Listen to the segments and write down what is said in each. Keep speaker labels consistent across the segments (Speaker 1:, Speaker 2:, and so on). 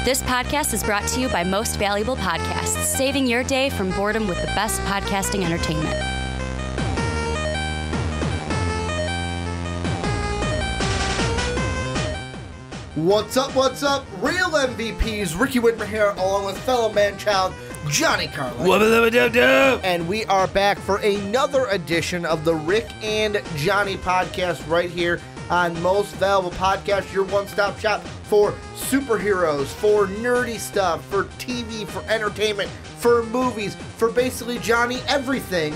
Speaker 1: This podcast is brought to you by Most Valuable Podcasts, saving your day from boredom with the best podcasting entertainment.
Speaker 2: What's up, Real MVPs, Ricky Widmer here, along with fellow Manchild, Johnny Karlic. And we are back for another edition of the Rick and Johnny podcast right here on Most Valuable Podcast, your one-stop shop for superheroes, for nerdy stuff, for TV, for entertainment, for movies, for basically, Johnny, everything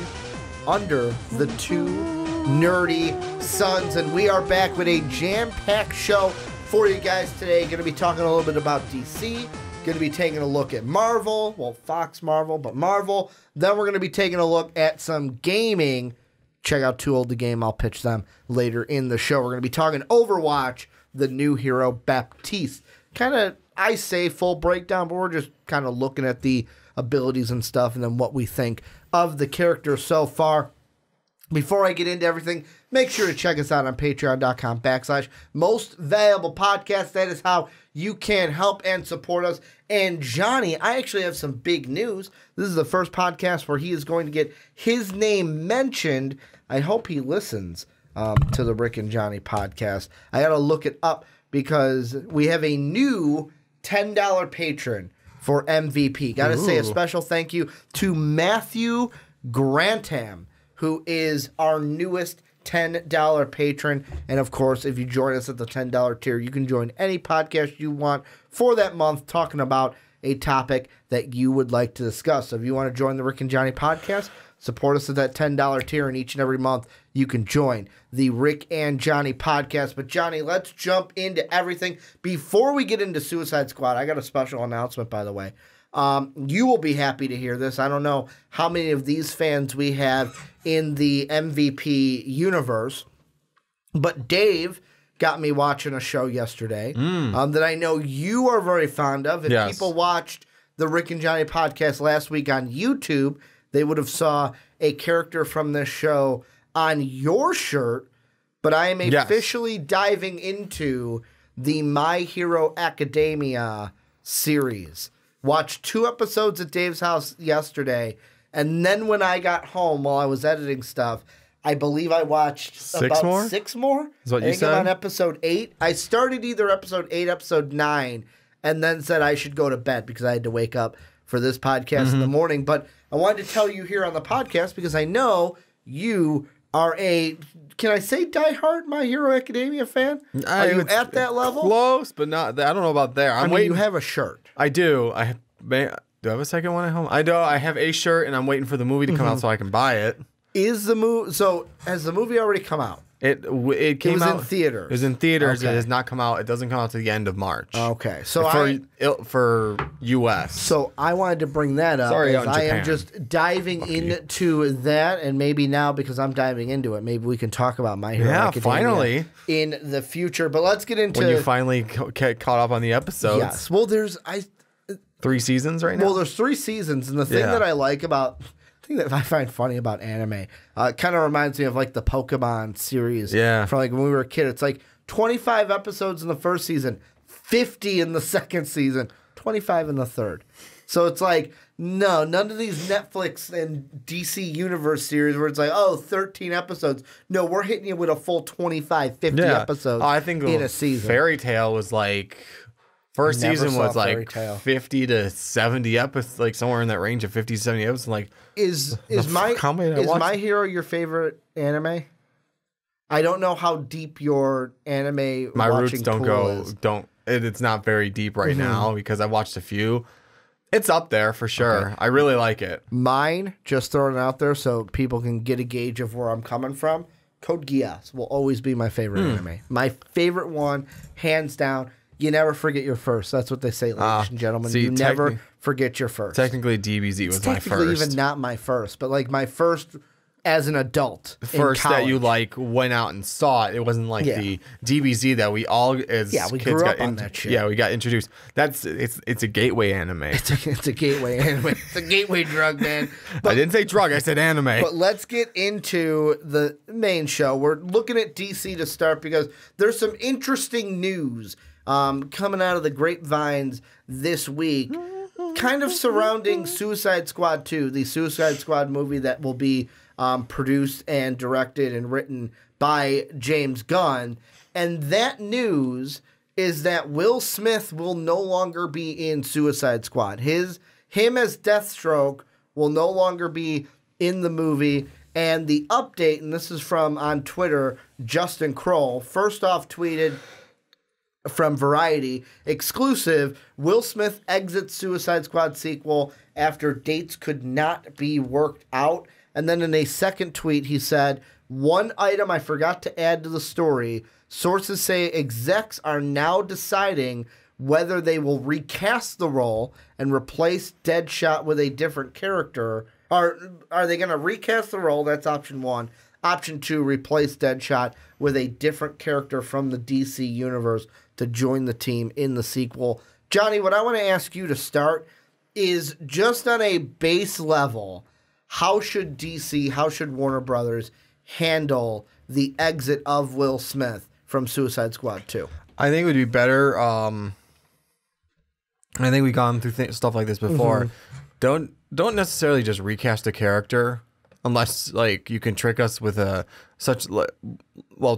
Speaker 2: under the two nerdy suns. And we are back with a jam-packed show for you guys today. Going to be talking a little bit about DC. Going to be taking a look at Marvel. Well, Fox Marvel, but Marvel. Then we're going to be taking a look at some gaming. Check out Too Old to Game. I'll pitch them later in the show. We're going to be talking Overwatch, the new hero, Baptiste. Kind of, I say full breakdown, but we're just kind of looking at the abilities and stuff and then what we think of the character so far. Before I get into everything, make sure to check us out on patreon.com/Most Valuable Podcast. That is how you can help and support us. And Johnny, I actually have some big news. This is the first podcast where he is going to get his name mentioned. I hope he listens to the Rick and Johnny podcast. I got to look it up because we have a new $10 patron for MVP. Got to say a special thank you to Matthew Grantham, who is our newest $10 patron. And, of course, if you join us at the $10 tier, you can join any podcast you want for that month talking about a topic that you would like to discuss. So if you want to join the Rick and Johnny podcast, support us at that $10 tier, and each and every month you can join the Rick and Johnny podcast. But, Johnny, let's jump into everything. Before we get into Suicide Squad, I got a special announcement, by the way. You will be happy to hear this. I don't know how many of these fans we have in the MVP universe, but Dave got me watching a show yesterday that I know you are very fond of. If people watched the Rick and Johnny podcast last week on YouTube, they would have saw a character from this show on your shirt, but I am officially diving into the My Hero Academia series. Watched 2 episodes at Dave's house yesterday, and then when I got home while I was editing stuff, I believe I watched 6 more? 6 more?
Speaker 3: Is what you said?
Speaker 2: I'm on episode 8. I started either episode 8, episode 9, and then said I should go to bed because I had to wake up for this podcast in the morning. But I wanted to tell you here on the podcast because I know you are a, can I say diehard My Hero Academia fan? Are you at that level?
Speaker 3: Close, but not. I don't know about there.
Speaker 2: I mean, you have a shirt.
Speaker 3: I do. Do I have a second one at home? I do. I have a shirt, and I'm waiting for the movie to come out so I can buy it.
Speaker 2: Is the movie? So has the movie already come out?
Speaker 3: It came out
Speaker 2: in theaters.
Speaker 3: It was in theaters.
Speaker 2: Okay.
Speaker 3: It has not come out. It doesn't come out to the end of March.
Speaker 2: Okay, so
Speaker 3: for US.
Speaker 2: So I wanted to bring that up.
Speaker 3: Sorry,
Speaker 2: as I am just diving into that, and maybe now because I'm diving into it, maybe we can talk about My Hero Academia
Speaker 3: finally
Speaker 2: in the future. But let's get into
Speaker 3: when you finally get caught up on the episodes.
Speaker 2: Yes. Well, there's
Speaker 3: 3 seasons right now.
Speaker 2: Well, there's 3 seasons, and the thing that I like about. Thing that I find funny about anime, kind of reminds me of like the Pokemon series.
Speaker 3: Yeah.
Speaker 2: From like when we were a kid. It's like 25 episodes in the first season, 50 in the second season, 25 in the third. So it's like, no, none of these Netflix and DC Universe series where it's like, 13 episodes. No, we're hitting you with a full 25, 50 episodes
Speaker 3: I think
Speaker 2: in a season.
Speaker 3: Fairy Tail was like... First season was like 50 to 70 episodes, like somewhere in that range of 50 to 70 episodes. Like,
Speaker 2: is My Hero your favorite anime? I don't know how deep your anime
Speaker 3: my
Speaker 2: watching
Speaker 3: roots don't
Speaker 2: pool
Speaker 3: go
Speaker 2: is.
Speaker 3: It's not very deep right now because I watched a few. It's up there for sure. Okay. I really like it.
Speaker 2: Mine, just throwing it out there so people can get a gauge of where I'm coming from. Code Geass will always be my favorite anime. My favorite one, hands down. You never forget your first. That's what they say, ladies and gentlemen. You never forget your first.
Speaker 3: Technically, DBZ was my first.
Speaker 2: Technically, even not my first, but like my first as an adult.
Speaker 3: First that you like went out and saw it. It wasn't like the DBZ that we all as
Speaker 2: we
Speaker 3: kids
Speaker 2: grew
Speaker 3: got
Speaker 2: up on that shit.
Speaker 3: Yeah, we got introduced. It's a gateway anime.
Speaker 2: It's a gateway anime. It's a gateway drug, man.
Speaker 3: But, I didn't say drug. I said anime.
Speaker 2: But let's get into the main show. We're looking at DC to start because there's some interesting news coming out of the grapevines this week, kind of surrounding Suicide Squad 2, the Suicide Squad movie that will be produced and directed and written by James Gunn. And that news is that Will Smith will no longer be in Suicide Squad. Him as Deathstroke will no longer be in the movie. And the update, and this is from on Twitter, Justin Kroll, first off tweeted from Variety, exclusive, Will Smith exits Suicide Squad sequel after dates could not be worked out. And then in a second tweet, he said, one item I forgot to add to the story. Sources say execs are now deciding whether they will recast the role and replace Deadshot with a different character. Are they going to recast the role? That's option one. Option two, replace Deadshot with a different character from the DC universe to join the team in the sequel. Johnny, what I want to ask you to start is just on a base level, how should DC, how should Warner Brothers handle the exit of Will Smith from Suicide Squad 2?
Speaker 3: I think it would be better. I think we've gone through stuff like this before. Don't necessarily just recast a character unless like you can trick us with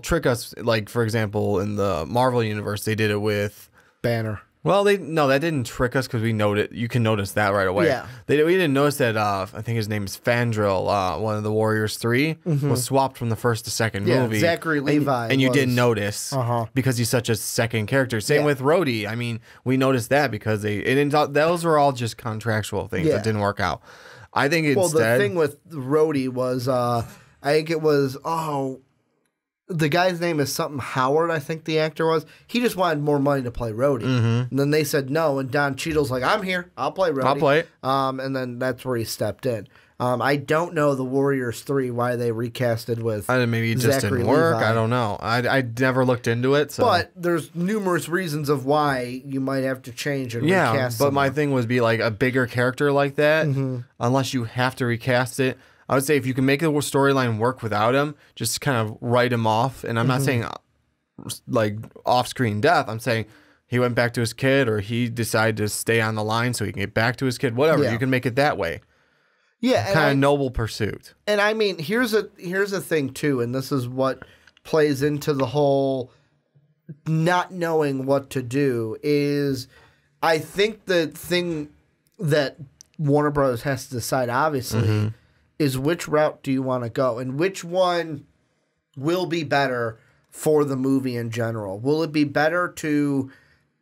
Speaker 3: trick us, like, for example, in the Marvel universe they did it with
Speaker 2: Banner.
Speaker 3: Well, that didn't trick us because we noted. You can notice that right away.
Speaker 2: Yeah.
Speaker 3: We didn't notice that. I think his name is Fandral. One of the Warriors 3 was swapped from the first to second movie.
Speaker 2: Zachary Levi,
Speaker 3: and you didn't notice because he's such a second character. Same with Rhodey. I mean, we noticed that because those were all just contractual things that didn't work out. I think instead. Well, the
Speaker 2: thing with Rhodey was, I think it was the guy's name is something Howard, I think the actor was. He just wanted more money to play Rhodey. And then they said no, and Don Cheadle's like, I'm here. I'll play Rhodey.
Speaker 3: I'll play it.
Speaker 2: And then that's where he stepped in. I don't know the Warriors 3, why they recasted with
Speaker 3: maybe it just
Speaker 2: Zachary
Speaker 3: didn't work.
Speaker 2: Levi.
Speaker 3: I don't know. I never looked into it. So.
Speaker 2: But there's numerous reasons of why you might have to change and recast
Speaker 3: but
Speaker 2: someone.
Speaker 3: my thing would be like a bigger character like that, unless you have to recast it. I would say if you can make the storyline work without him, just kind of write him off. And I'm not saying like off-screen death. I'm saying he went back to his kid, or he decided to stay on the line so he can get back to his kid. Whatever. You can make it that way.
Speaker 2: Yeah,
Speaker 3: kind of noble pursuit.
Speaker 2: And I mean, here's a thing too, and this is what plays into the whole not knowing what to do. Is I think the thing that Warner Brothers has to decide, obviously, is which route do you want to go, and which one will be better for the movie in general. Will it be better to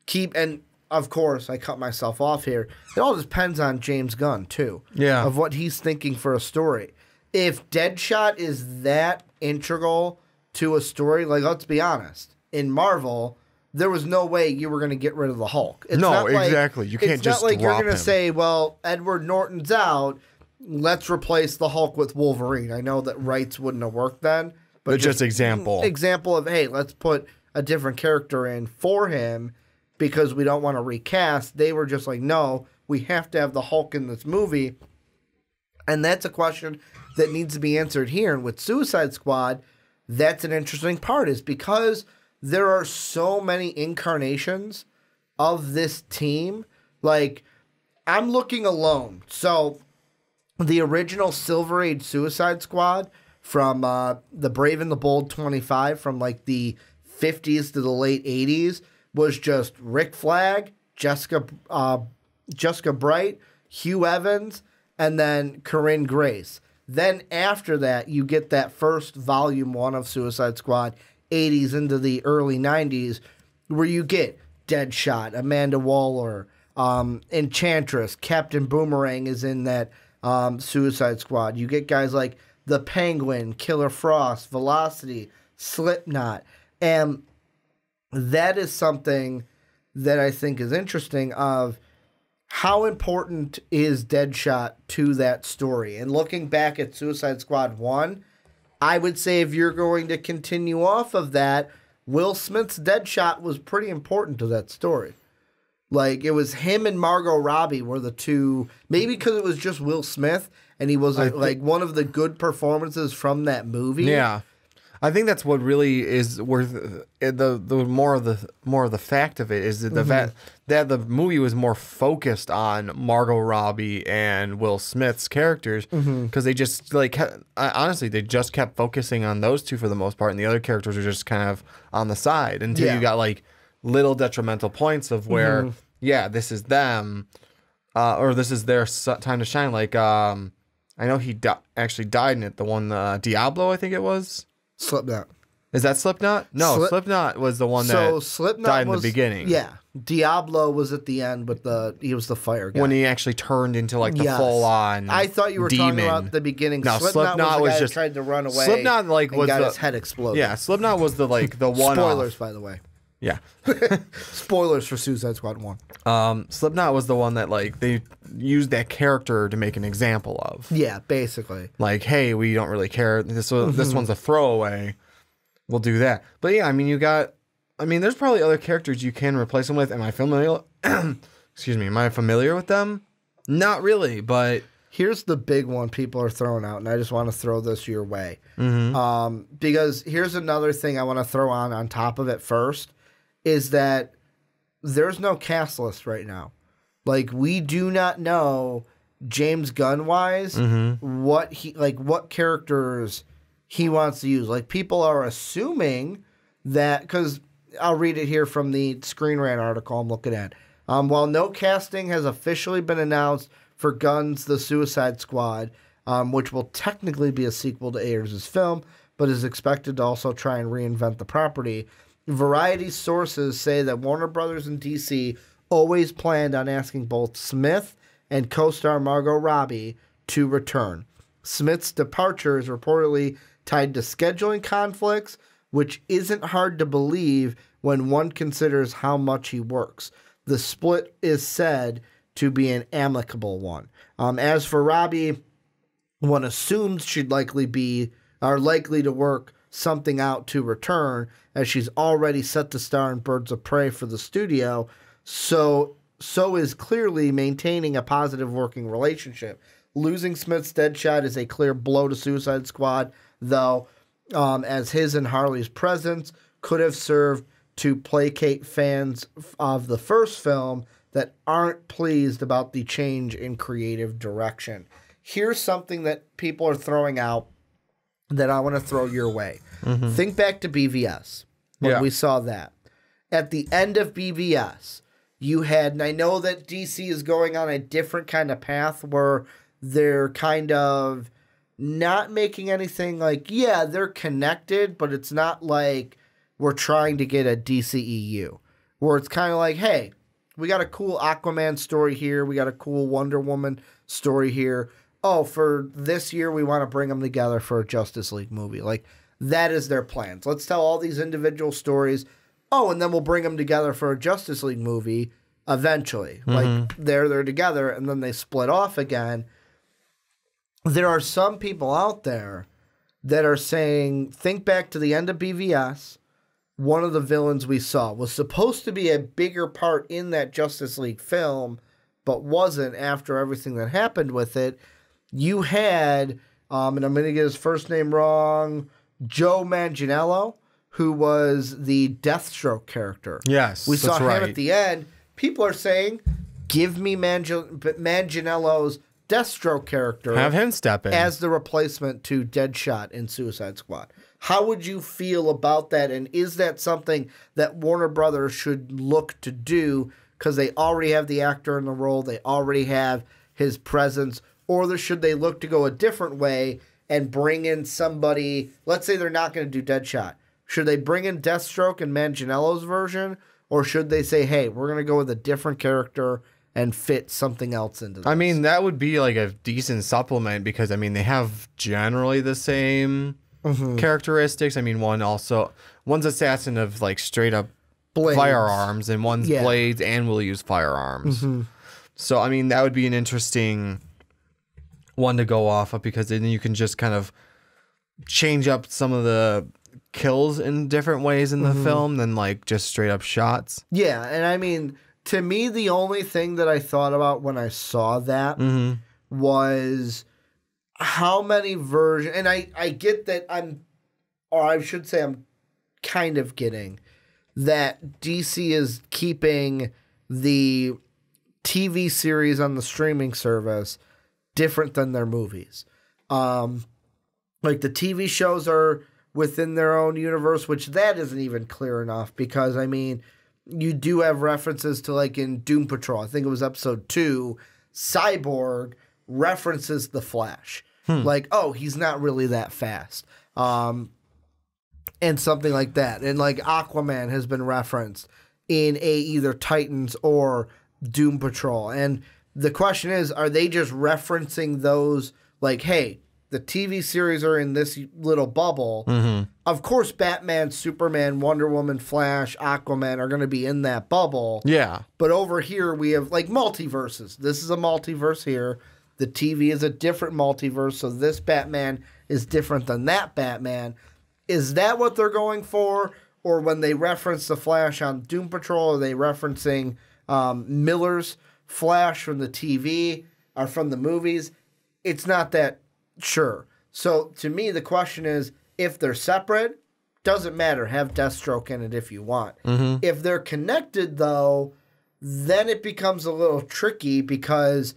Speaker 2: keep, and of course, I cut myself off here. It all depends on James Gunn, too.
Speaker 3: Yeah.
Speaker 2: Of what he's thinking for a story. If Deadshot is that integral to a story, like, let's be honest, in Marvel, there was no way you were going to get rid of the Hulk. It's not
Speaker 3: exactly. You can't just drop him.
Speaker 2: It's not like you're going to say, well, Edward Norton's out, let's replace the Hulk with Wolverine. I know that rights wouldn't have worked then.
Speaker 3: But just example
Speaker 2: of, hey, let's put a different character in for him because we don't want to recast. They were just like, no, we have to have the Hulk in this movie. And that's a question that needs to be answered here. And with Suicide Squad, that's an interesting part, is because there are so many incarnations of this team. Like, I'm looking alone. So the original Silver Age Suicide Squad from the Brave and the Bold 25 from like the 50s to the late 80s was just Rick Flag, Jessica Bright, Hugh Evans, and then Corinne Grace. Then after that, you get that first volume 1 of Suicide Squad, 80s into the early 90s, where you get Deadshot, Amanda Waller, Enchantress, Captain Boomerang is in that Suicide Squad. You get guys like the Penguin, Killer Frost, Velocity, Slipknot. And that is something that I think is interesting of how important is Deadshot to that story. And looking back at Suicide Squad 1, I would say if you're going to continue off of that, Will Smith's Deadshot was pretty important to that story. Like, it was him and Margot Robbie were the two, maybe because it was just Will Smith, and he was like one of the good performances from that movie.
Speaker 3: Yeah. I think that's what really is worth the more of the fact of it is the fact that the movie was more focused on Margot Robbie and Will Smith's characters because they just honestly they just kept focusing on those two for the most part, and the other characters are just kind of on the side until you got like little detrimental points of where this is them or this is their time to shine. Like I know he actually died in it. The one Diablo, I think it was.
Speaker 2: Slipknot.
Speaker 3: Is that Slipknot? No, Slipknot was the one that
Speaker 2: Slipknot
Speaker 3: died in the beginning.
Speaker 2: Yeah. Diablo was at the end, but he was the fire guy.
Speaker 3: When he actually turned into like the full-on
Speaker 2: I thought you were
Speaker 3: demon.
Speaker 2: talking about the beginning.
Speaker 3: No,
Speaker 2: Slipknot was just tried to run away.
Speaker 3: Slipknot was
Speaker 2: got his head exploded.
Speaker 3: Yeah, Slipknot was the one.
Speaker 2: Spoilers, by the way.
Speaker 3: Yeah.
Speaker 2: Spoilers for Suicide Squad 1.
Speaker 3: Slipknot was the one that they used that character to make an example of.
Speaker 2: Yeah, basically.
Speaker 3: Like, hey, we don't really care. This one's a throwaway. We'll do that. But yeah, I mean, there's probably other characters you can replace them with. Am I familiar? Excuse me. Am I familiar with them? Not really, but
Speaker 2: here's the big one people are throwing out, and I just want to throw this your way. Because here's another thing I want to throw on top of it first. Is that there's no cast list right now. Like, we do not know James Gunn-wise what characters he wants to use. Like, people are assuming that, because I'll read it here from the Screen Rant article I'm looking at. While no casting has officially been announced for Gunn's The Suicide Squad, which will technically be a sequel to Ayers' film, but is expected to also try and reinvent the property, Variety sources say that Warner Brothers and DC always planned on asking both Smith and co-star Margot Robbie to return. Smith's departure is reportedly tied to scheduling conflicts, which isn't hard to believe when one considers how much he works. The split is said to be an amicable one. As for Robbie, one assumes she'd likely to work something out to return, as she's already set to star in Birds of Prey for the studio, so is clearly maintaining a positive working relationship. Losing Smith's Deadshot is a clear blow to Suicide Squad, though, as his and Harley's presence could have served to placate fans of the first film that aren't pleased about the change in creative direction. Here's something that people are throwing out that I want to throw your way. Think back to BVS when we saw that. At the end of BVS, you had, and I know that DC is going on a different kind of path where they're kind of not making anything like, yeah, they're connected, but it's not like we're trying to get a DCEU, where it's kind of like, hey, we got a cool Aquaman story here, we got a cool Wonder Woman story here. Oh, for this year, we want to bring them together for a Justice League movie. Like, that is their plans. Let's tell all these individual stories. Oh, and then we'll bring them together for a Justice League movie eventually. Like, they're together, and then they split off again. There are some people out there that are saying, think back to the end of BVS. One of the villains we saw was supposed to be a bigger part in that Justice League film, but wasn't after everything that happened with it. You had, and I'm going to get his first name wrong, Joe Manganiello, who was the Deathstroke character.
Speaker 3: Yes,
Speaker 2: we saw him at the end. People are saying, give me Manganiello's Deathstroke character.
Speaker 3: Have him step in.
Speaker 2: As the replacement to Deadshot in Suicide Squad. How would you feel about that? And is that something that Warner Brothers should look to do? Because they already have the actor in the role. They already have his presence. Or should they look to go a different way and bring in somebody? Let's say they're not going to do Deadshot. Should they bring in Deathstroke and Manganiello's version? Or should they say, hey, we're going to go with a different character and fit something else into this?
Speaker 3: I mean, that would be like a decent supplement because, I mean, they have generally the same characteristics. I mean, one's assassin of like straight up blades. Firearms, and one's blades and will use firearms. So, I mean, that would be an interesting one to go off of because then you can just kind of change up some of the kills in different ways in the film than like just straight up shots. Yeah,
Speaker 2: and I mean, to me, the only thing that I thought about when I saw that was how many versions, and I get that I'm or I should say I'm kind of getting, that DC is keeping the TV series on the streaming service different than their movies. Like the TV shows are within their own universe, which that isn't even clear enough because, I mean, you do have references to, like in Doom Patrol, I think it was episode 2, Cyborg references the Flash. Like, oh, he's not really that fast. And something like that. And like Aquaman has been referenced in either Titans or Doom Patrol. And the question is, are they just referencing those like, hey, the TV series are in this little bubble. Of course, Batman, Superman, Wonder Woman, Flash, Aquaman are going to be in that bubble.
Speaker 3: Yeah.
Speaker 2: But over here, we have like multiverses. This is a multiverse here. The TV is a different multiverse. So this Batman is different than that Batman. Is that what they're going for? Or when they reference the Flash on Doom Patrol, are they referencing Miller's Flash from the TV or from the movies? It's not that sure. So to me, the question is, if they're separate, doesn't matter. Have Deathstroke in it if you want. If they're connected, though, then it becomes a little tricky because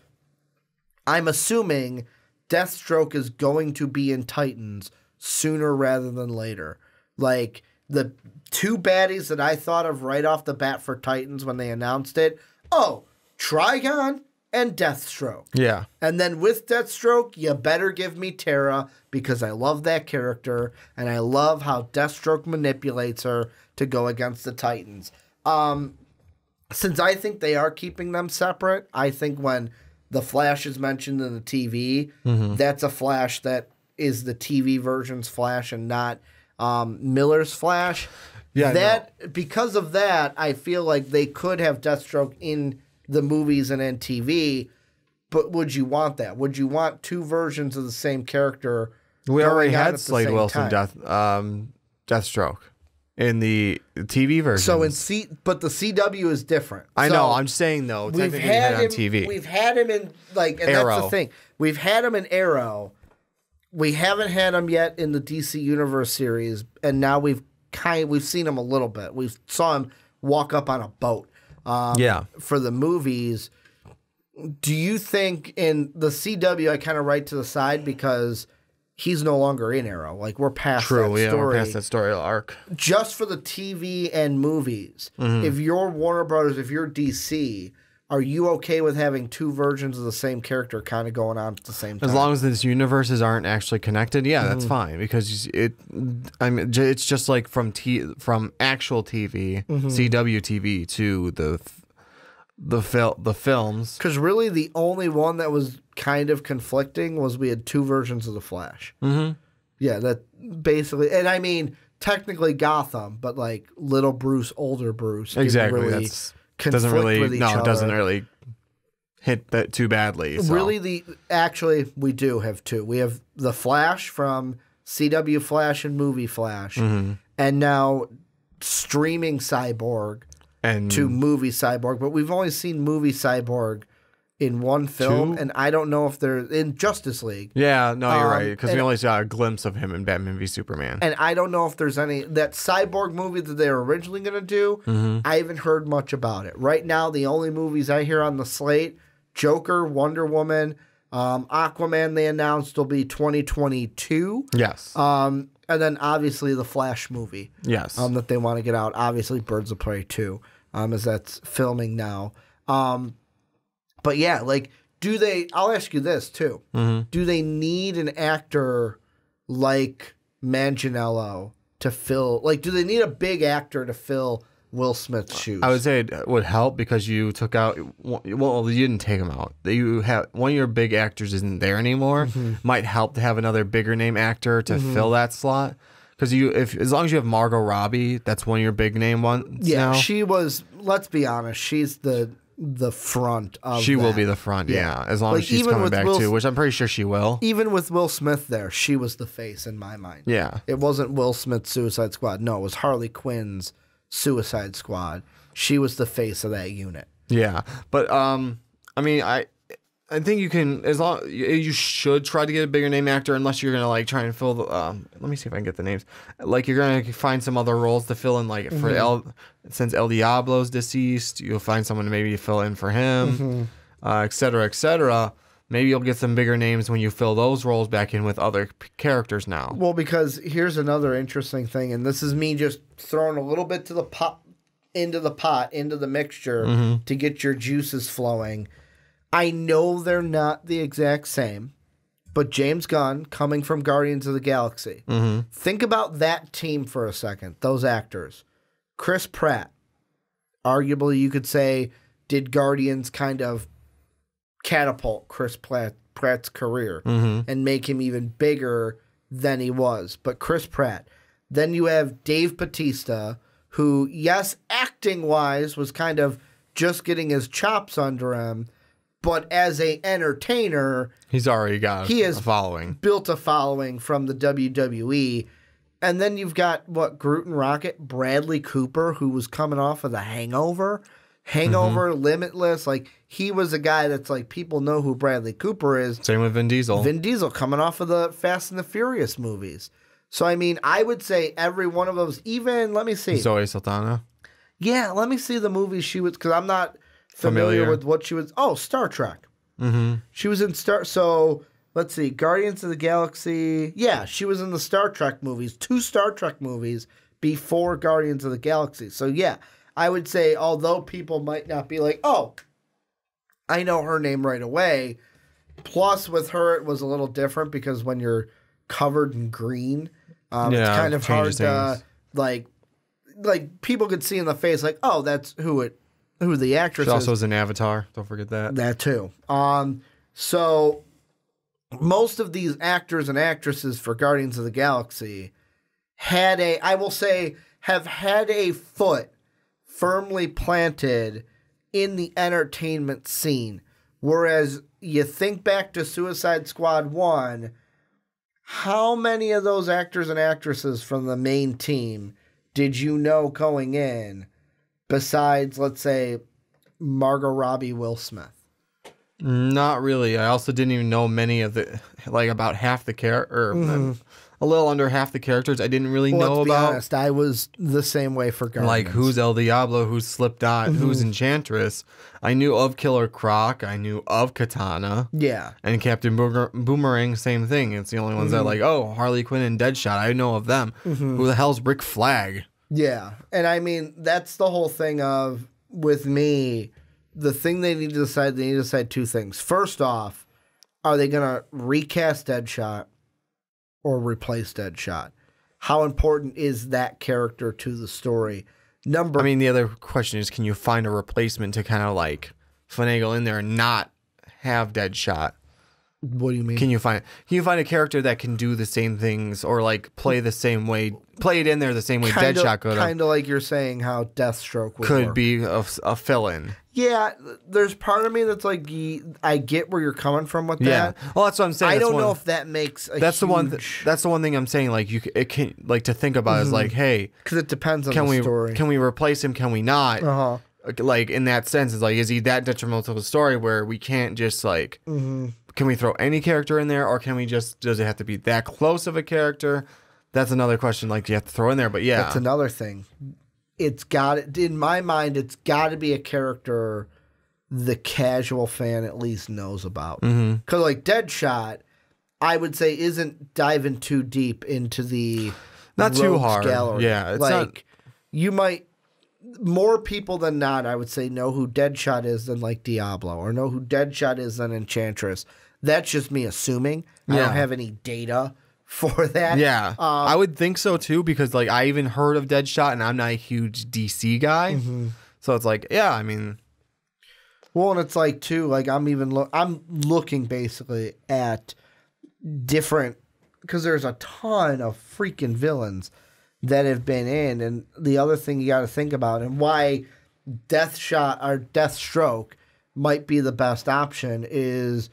Speaker 2: I'm assuming Deathstroke is going to be in Titans sooner rather than later. Like, the two baddies that I thought of right off the bat for Titans when they announced it, Trigon and Deathstroke.
Speaker 3: Yeah.
Speaker 2: And then with Deathstroke, you better give me Terra because I love that character and I love how Deathstroke manipulates her to go against the Titans. Since I think they are keeping them separate, I think when the Flash is mentioned in the TV, that's a Flash that is the TV version's Flash and not Miller's Flash. Yeah, because of that, I feel like they could have Deathstroke in the movies and in TV, but would you want that? Would you want two versions of the same character?
Speaker 3: We already had Slade Wilson Deathstroke in the TV version.
Speaker 2: So but the CW is different.
Speaker 3: I know. I'm saying though,
Speaker 2: we've had him on TV. We've had him in and Arrow. That's the thing. We've had him in Arrow. We haven't had him yet in the DC Universe series, and now we've seen him a little bit. We saw him walk up on a boat. For the movies, do you think in the CW, I kind of write to the side because he's no longer in Arrow. Like, we're past that story.
Speaker 3: We're past that story arc.
Speaker 2: Just for the TV and movies, if you're Warner Brothers, if you're DC, are you okay with having two versions of the same character kind of going on at the same time?
Speaker 3: As long as these universes aren't actually connected, that's fine because it's just like from actual TV, CW TV to the films.
Speaker 2: Because really, the only one that was kind of conflicting was we had two versions of the Flash. Yeah, that basically, and I mean technically Gotham, but like little Bruce, older Bruce,
Speaker 3: exactly.
Speaker 2: Really
Speaker 3: it doesn't really hit that too badly. So.
Speaker 2: Really, actually, we do have two. We have the Flash from CW Flash and Movie Flash, and now streaming Cyborg to movie Cyborg. But we've only seen movie Cyborg in one film, and I don't know if they're in Justice League.
Speaker 3: Yeah, no, you're right, because we only saw a glimpse of him in Batman v Superman.
Speaker 2: And I don't know if there's that Cyborg movie that they were originally going to do. I haven't heard much about it. Right now, the only movies I hear on the slate, Joker, Wonder Woman, Aquaman they announced will be 2022.
Speaker 3: Yes.
Speaker 2: And then obviously the Flash movie.
Speaker 3: Yes.
Speaker 2: That they want to get out. Obviously Birds of Prey 2, as that's filming now. But yeah, like, I'll ask you this too. Do they need an actor like Manganiello to fill, do they need a big actor to fill Will Smith's shoes?
Speaker 3: I would say it would help because you took out, you didn't take him out. You have one of your big actors isn't there anymore. Might help to have another bigger name actor to fill that slot. Because as long as you have Margot Robbie, that's one of your big name ones. Yeah,
Speaker 2: she was. Let's be honest, she's the front of
Speaker 3: She will be the front, yeah. As long as she's coming back too, which I'm pretty sure she will.
Speaker 2: Even with Will Smith there, she was the face in my mind.
Speaker 3: Yeah.
Speaker 2: It wasn't Will Smith's Suicide Squad. No, it was Harley Quinn's Suicide Squad. She was the face of that unit.
Speaker 3: Yeah. But, I mean, I think you can, as long you should try to get a bigger name actor, unless you're gonna like try and fill the. Let me see if I can get the names. Like you're gonna find some other roles to fill in, like for since El Diablo's deceased, you'll find someone to maybe fill in for him, et cetera, et cetera. Maybe you'll get some bigger names when you fill those roles back in with other characters now.
Speaker 2: Well, because here's another interesting thing, and this is me just throwing a little bit to the pot, into the mixture to get your juices flowing. I know they're not the exact same, but James Gunn, coming from Guardians of the Galaxy, think about that team for a second, those actors. Chris Pratt, arguably you could say, did Guardians kind of catapult Chris Pratt's career and make him even bigger than he was. But Chris Pratt. Then you have Dave Bautista, who, yes, acting-wise was kind of just getting his chops under him, but as a entertainer,
Speaker 3: he's already got a following.
Speaker 2: Built a following from the WWE. And then you've got, Groot and Rocket, Bradley Cooper, who was coming off of The Hangover. Limitless. Like, he was a guy that's like, people know who Bradley Cooper is.
Speaker 3: Same with Vin Diesel.
Speaker 2: Vin Diesel coming off of the Fast and the Furious movies. So, I mean, I would say every one of those, even, let me see.
Speaker 3: Zoe Saldana.
Speaker 2: Yeah, let me see the movies she was, because I'm not familiar with what she was. Oh, Star Trek. She was in so let's see, Guardians of the Galaxy. Yeah, she was in the Star Trek movies, 2 Star Trek movies before Guardians of the Galaxy. So yeah, I would say, although people might not be like, oh, I know her name right away. Plus with her, it was a little different because when you're covered in green, it's kind of hard to like people could see in the face like, oh, that's who the actress is.
Speaker 3: She also was in Avatar. Don't forget that.
Speaker 2: That too. So most of these actors and actresses for Guardians of the Galaxy have had a foot firmly planted in the entertainment scene. Whereas you think back to Suicide Squad 1, how many of those actors and actresses from the main team did you know going in? Besides, let's say, Margot Robbie, Will Smith.
Speaker 3: Not really. I also didn't even know many of about half the character, a little under half the characters. I didn't really know
Speaker 2: let's
Speaker 3: about.
Speaker 2: Be honest, I was the same way for Guardians.
Speaker 3: Like who's El Diablo, who's Slipknot, who's Enchantress. I knew of Killer Croc. I knew of Katana.
Speaker 2: Yeah.
Speaker 3: And Captain Boomerang, same thing. It's the only ones that Harley Quinn and Deadshot. I know of them. Who the hell's Rick Flag?
Speaker 2: Yeah, and I mean, that's the whole thing of, with me, the thing they need to decide 2 things. First off, are they going to recast Deadshot or replace Deadshot? How important is that character to the story?
Speaker 3: The other question is, can you find a replacement to kind of like finagle in there and not have Deadshot?
Speaker 2: What do you mean?
Speaker 3: Can you find a character that can do the same things or like play the same way, play it in there the same way Deadshot could have?
Speaker 2: Kind of like you're saying how Deathstroke
Speaker 3: could
Speaker 2: work.
Speaker 3: Be a fill-in.
Speaker 2: Yeah, there's part of me that's like, I get where you're coming from with that.
Speaker 3: Well, that's what I'm saying.
Speaker 2: I don't know if that makes a
Speaker 3: that's the one thing I'm saying. Like it can to think about is like, hey,
Speaker 2: because it depends on the story.
Speaker 3: Can we replace him? Can we not? Like in that sense, it's like, is he that detrimental to the story where we can't just like. Can we throw any character in there, or can we does it have to be that close of a character? That's another question, like, you have to throw in there, but yeah.
Speaker 2: That's another thing. In my mind, it's got to be a character the casual fan at least knows about. Because, like, Deadshot, I would say, isn't diving too deep into the
Speaker 3: not too hard
Speaker 2: gallery.
Speaker 3: Yeah, it's
Speaker 2: like,
Speaker 3: not...
Speaker 2: you might... More people than not, I would say, know who Deadshot is than, like, Diablo, or know who Deadshot is than Enchantress. That's just me assuming. I don't have any data for that.
Speaker 3: Yeah, I would think so too, because like I even heard of Deadshot, and I'm not a huge DC guy, so it's like, yeah, I mean,
Speaker 2: well, and it's like too, like I'm looking basically at different, because there's a ton of freaking villains that have been in, and the other thing you got to think about, and why Deathshot or Deathstroke might be the best option is.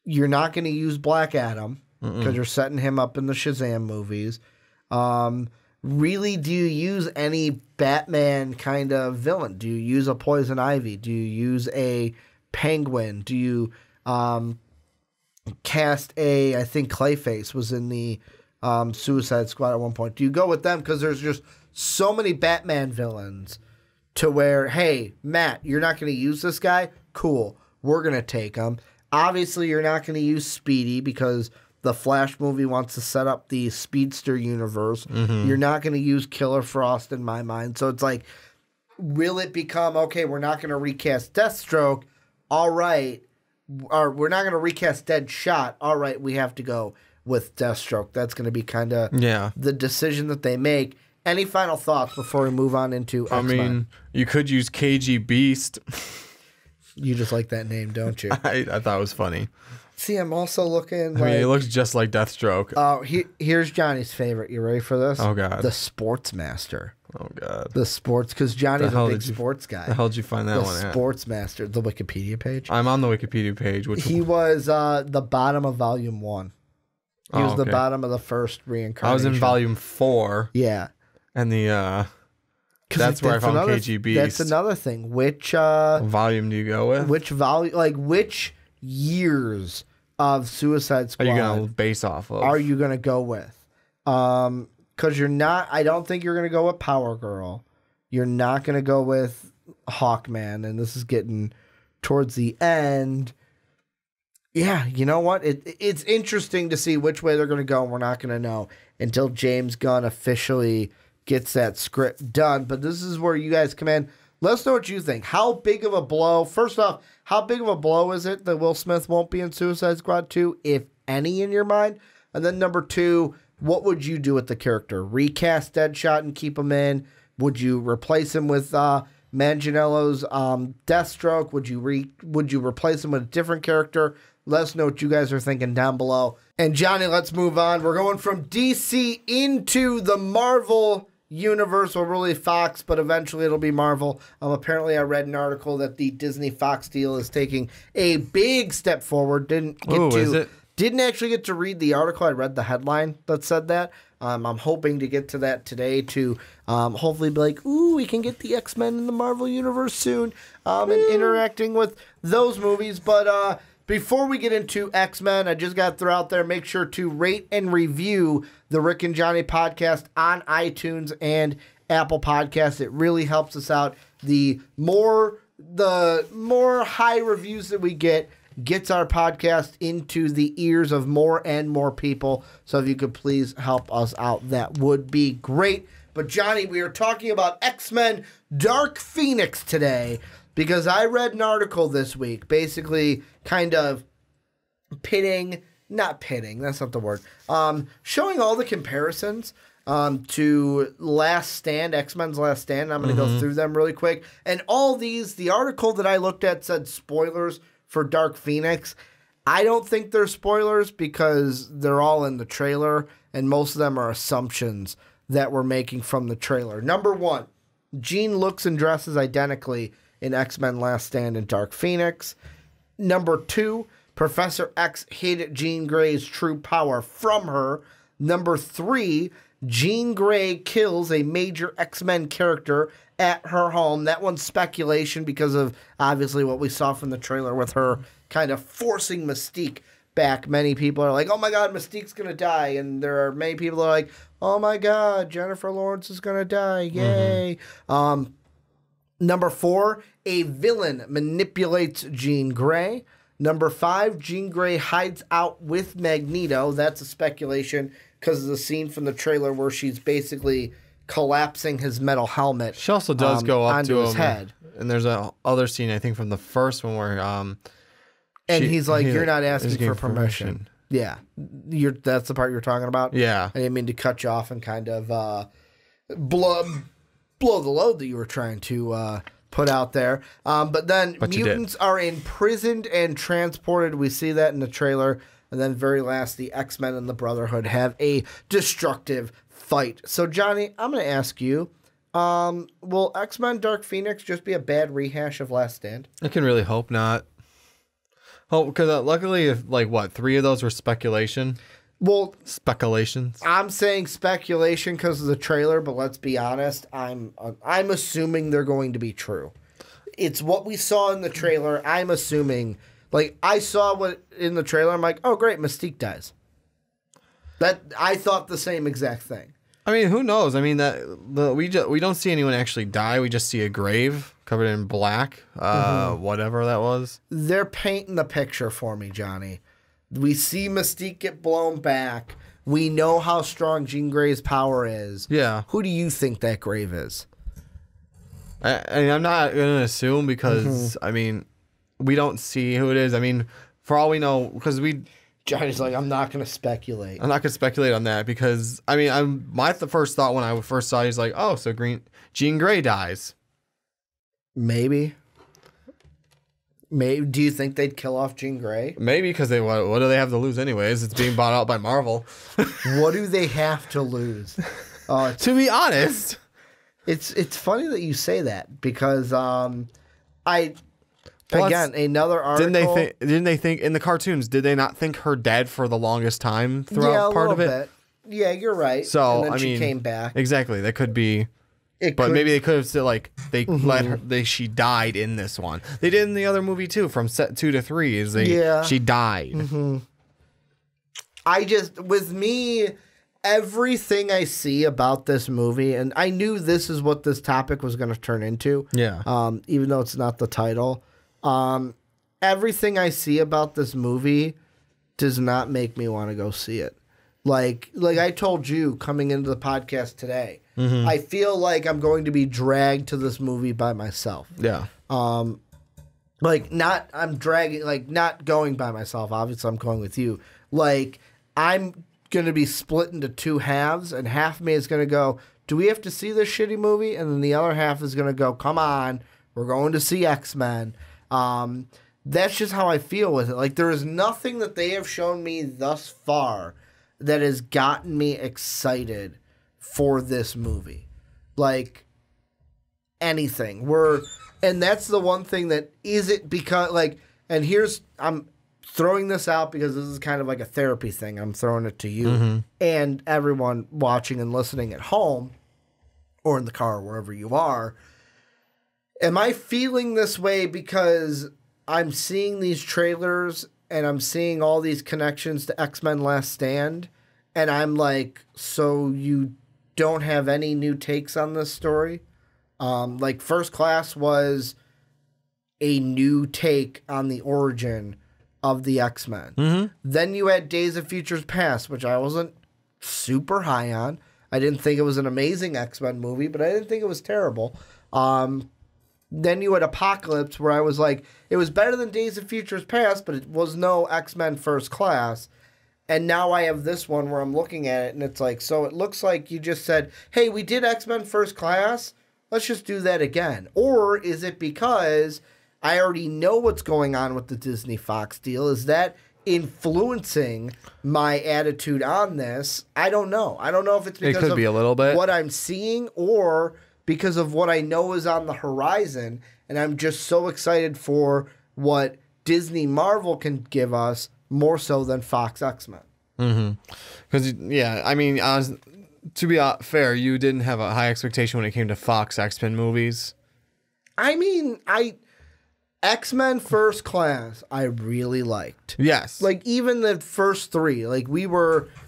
Speaker 2: You're not going to use Black Adam because you're setting him up in the Shazam movies. Really, do you use any Batman kind of villain? Do you use a Poison Ivy? Do you use a Penguin? cast I think Clayface was in the Suicide Squad at one point. Do you go with them? Because there's just so many Batman villains to where, hey, Matt, you're not going to use this guy? Cool. We're going to take him. Obviously, you're not going to use Speedy because the Flash movie wants to set up the Speedster universe. You're not going to use Killer Frost in my mind. So it's like, will it become, okay, we're not going to recast Deathstroke. All right. Or we're not going to recast Deadshot. All right, we have to go with Deathstroke. That's going to be kind of the decision that they make. Any final thoughts before we move on into X-Men?
Speaker 3: I mean, you could use KG Beast.
Speaker 2: You just like that name, don't you?
Speaker 3: I thought it was funny.
Speaker 2: See, I'm also looking.
Speaker 3: I mean, he looks just like Deathstroke.
Speaker 2: Oh, here's Johnny's favorite. You ready for this?
Speaker 3: Oh, God.
Speaker 2: The Sportsmaster.
Speaker 3: Oh, God.
Speaker 2: The sports, because Johnny's a big sports guy.
Speaker 3: The hell did you find that one at?
Speaker 2: The Sportsmaster, the Wikipedia page.
Speaker 3: I'm on the Wikipedia page.
Speaker 2: He was the bottom of Volume 1. He was the bottom of the first reincarnation.
Speaker 3: I was in Volume 4.
Speaker 2: Yeah.
Speaker 3: And that's where I found KG Beast.
Speaker 2: That's another thing. Which
Speaker 3: volume do you go with?
Speaker 2: Which volume? Like which years of Suicide Squad
Speaker 3: are you gonna base off of?
Speaker 2: Are you gonna go with? Because you're not. I don't think you're gonna go with Power Girl. You're not gonna go with Hawkman, and this is getting towards the end. Yeah, you know what? It's interesting to see which way they're gonna go, and we're not gonna know until James Gunn officially gets that script done. But this is where you guys come in. Let us know what you think. How big of a blow? First off, how big of a blow is it that Will Smith won't be in Suicide Squad 2, if any, in your mind? And then number 2, what would you do with the character? Recast Deadshot and keep him in? Would you replace him with Manganiello's Deathstroke? Would you replace him with a different character? Let us know what you guys are thinking down below. And Johnny, let's move on. We're going from DC into the Marvel universe, or really Fox, but eventually it'll be Marvel. Apparently I read an article that the Disney Fox deal is taking a big step forward. Didn't actually get to read the article. I read the headline that said that. I'm hoping to get to that today to hopefully be like, ooh, we can get the X-Men in the Marvel universe soon, and interacting with those movies. But before we get into X-Men, I just got to throw out there, make sure to rate and review the Rick and Johnny podcast on iTunes and Apple Podcasts. It really helps us out. The more high reviews that we get gets our podcast into the ears of more and more people. So if you could please help us out, that would be great. But Johnny, we are talking about X-Men Dark Phoenix today, because I read an article this week, basically kind of not pitting, that's not the word, showing all the comparisons to Last Stand, X-Men's Last Stand. I'm going to go through them really quick. And all these, the article that I looked at said spoilers for Dark Phoenix. I don't think they're spoilers because they're all in the trailer, and most of them are assumptions that we're making from the trailer. Number 1, Jean looks and dresses identically in X-Men Last Stand and Dark Phoenix. Number 2, Professor X hid Jean Grey's true power from her. Number 3, Jean Grey kills a major X-Men character at her home. That one's speculation because of obviously what we saw from the trailer with her kind of forcing Mystique back. Many people are like, oh my God, Mystique's going to die. And there are many people that are like, oh my God, Jennifer Lawrence is going to die. Yay. Number 4, a villain manipulates Jean Grey. Number 5, Jean Grey hides out with Magneto. That's a speculation because of the scene from the trailer where she's basically collapsing his metal helmet.
Speaker 3: She also does go up
Speaker 2: onto
Speaker 3: to
Speaker 2: his
Speaker 3: him,
Speaker 2: head.
Speaker 3: And there's a other scene, I think, from the first one where
Speaker 2: and he's like, you're not asking for permission. Yeah. That's the part you're talking about?
Speaker 3: Yeah.
Speaker 2: I didn't mean to cut you off and kind of blow the load that you were trying to put out there. But then mutants are imprisoned and transported. We see that in the trailer. And then very last, the X-Men and the Brotherhood have a destructive fight. So, Johnny, I'm going to ask you, will X-Men Dark Phoenix just be a bad rehash of Last Stand?
Speaker 3: I can really hope not. Oh, because luckily, if 3 of those were speculation.
Speaker 2: Well,
Speaker 3: speculations.
Speaker 2: I'm saying speculation because of the trailer, but let's be honest. I'm assuming they're going to be true. It's what we saw in the trailer. I'm assuming Like, I saw what in the trailer, I'm like, oh, great, Mystique dies. I thought the same exact thing.
Speaker 3: I mean, who knows? I mean, we don't see anyone actually die. We just see a grave covered in black, whatever that was.
Speaker 2: They're painting the picture for me, Johnny. We see Mystique get blown back. We know how strong Jean Grey's power is.
Speaker 3: Yeah.
Speaker 2: Who do you think that grave is?
Speaker 3: I'm not going to assume because, I mean, we don't see who it is. I mean, for all we know, because
Speaker 2: Johnny's like, I'm not going to speculate.
Speaker 3: I'm not going to speculate on that because, I mean, the first thought when I first saw it is like, oh, so Jean Grey dies.
Speaker 2: Maybe. Do you think they'd kill off Jean Grey?
Speaker 3: Maybe because what do they have to lose anyways? It's being bought out by Marvel.
Speaker 2: What do they have to lose?
Speaker 3: To be honest.
Speaker 2: It's funny that you say that because another article.
Speaker 3: Didn't they think in the cartoons? Did they not think her dead for the longest time throughout part of it?
Speaker 2: Bit. Yeah, you're right.
Speaker 3: So
Speaker 2: and then she came back.
Speaker 3: Exactly, that could be. Maybe they could have said like they let her. She died in this one. They did in the other movie too. From set 2 to 3 she died.
Speaker 2: Mm-hmm. With me. Everything I see about this movie, and I knew this is what this topic was going to turn into.
Speaker 3: Yeah.
Speaker 2: Even though it's not the title. Everything I see about this movie does not make me want to go see it. Like I told you coming into the podcast today, I feel like I'm going to be dragged to this movie by myself.
Speaker 3: Yeah.
Speaker 2: Not going by myself. Obviously, I'm going with you. Like, I'm going to be split into two halves, and half of me is going to go, do we have to see this shitty movie? And then the other half is going to go, come on, we're going to see X-Men. That's just how I feel with it. Like, there is nothing that they have shown me thus far that has gotten me excited for this movie. Like, anything. And that's the one thing that isn't because, like, and I'm throwing this out because this is kind of like a therapy thing. I'm throwing it to you and everyone watching and listening at home or in the car, wherever you are. Am I feeling this way because I'm seeing these trailers and I'm seeing all these connections to X-Men Last Stand, and I'm like, so you don't have any new takes on this story? Like, First Class was a new take on the origin of the X-Men. Then you had Days of Futures Past, which I wasn't super high on. I didn't think it was an amazing X-Men movie, but I didn't think it was terrible. Then you had Apocalypse, where I was like, it was better than Days of Futures Past, but it was no X-Men First Class. And now I have this one where I'm looking at it, and it's like, so it looks like you just said, hey, we did X-Men First Class, let's just do that again. Or is it because I already know what's going on with the Disney Fox deal? Is that influencing my attitude on this? I don't know. I don't know if it's because of
Speaker 3: be a little bit
Speaker 2: what I'm seeing or because of what I know is on the horizon, and I'm just so excited for what Disney Marvel can give us more so than Fox X-Men.
Speaker 3: Because, yeah, I mean, to be fair, you didn't have a high expectation when it came to Fox X-Men movies.
Speaker 2: I mean, X-Men First Class, I really liked.
Speaker 3: Yes.
Speaker 2: Like, even the first three, like,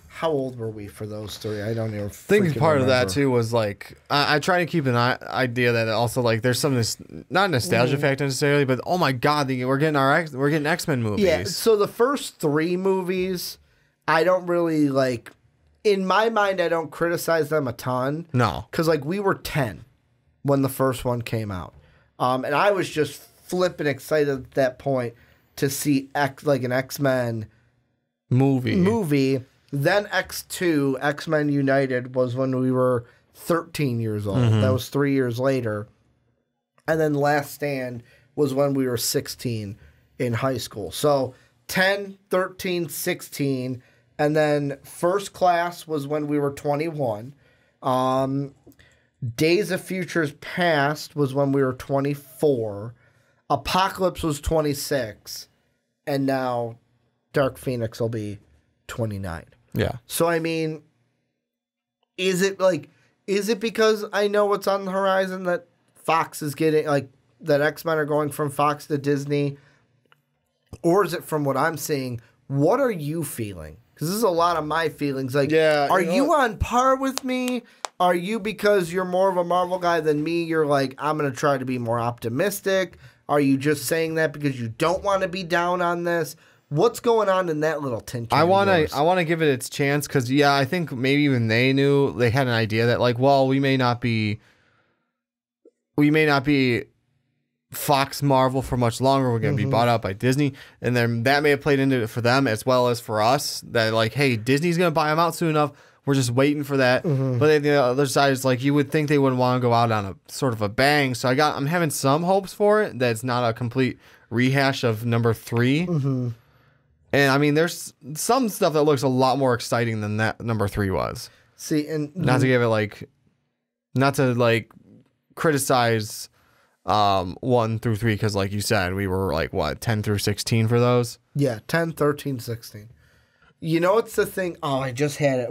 Speaker 2: how old were we for those three? I don't even
Speaker 3: I think part
Speaker 2: remember.
Speaker 3: of that, too, was, like, I try to keep an idea that also, like, there's some, not nostalgia factor necessarily, but, oh, my God, we're getting X-Men movies.
Speaker 2: Yeah, so the first three movies, I don't really, like, in my mind, I don't criticize them a ton.
Speaker 3: No.
Speaker 2: Because, like, we were 10 when the first one came out. And I was just flipping excited at that point to see an X-Men movie. Then X2, X-Men United, was when we were 13 years old. That was 3 years later. And then Last Stand was when we were 16 in high school. So 10, 13, 16. And then First Class was when we were 21. Days of Futures Past was when we were 24. Apocalypse was 26. And now Dark Phoenix will be 29.
Speaker 3: Yeah.
Speaker 2: So, I mean, is it because I know what's on the horizon that Fox is getting, like, that X-Men are going from Fox to Disney? Or is it from what I'm seeing? What are you feeling? Because this is a lot of my feelings. Like, are you on par with me? Are you, because you're more of a Marvel guy than me, you're like, I'm going to try to be more optimistic? Are you just saying that because you don't want to be down on this? What's going on in that little tin can? I want
Speaker 3: to give it its chance because, yeah, I think maybe even they knew, they had an idea that, like, well, we may not be Fox Marvel for much longer. We're going to be bought out by Disney. And then that may have played into it for them as well as for us. That, like, hey, Disney's going to buy them out soon enough. We're just waiting for that. But then the other side is like, you would think they wouldn't want to go out on a sort of a bang. So I'm having some hopes for it. That it's not a complete rehash of number 3. And I mean, there's some stuff that looks a lot more exciting than that number 3 was.
Speaker 2: See, and
Speaker 3: not to criticize 1 through 3, because like you said, we were like, what, 10 through 16 for those?
Speaker 2: Yeah, 10, 13, 16. You know, it's the thing. Oh, I just had it.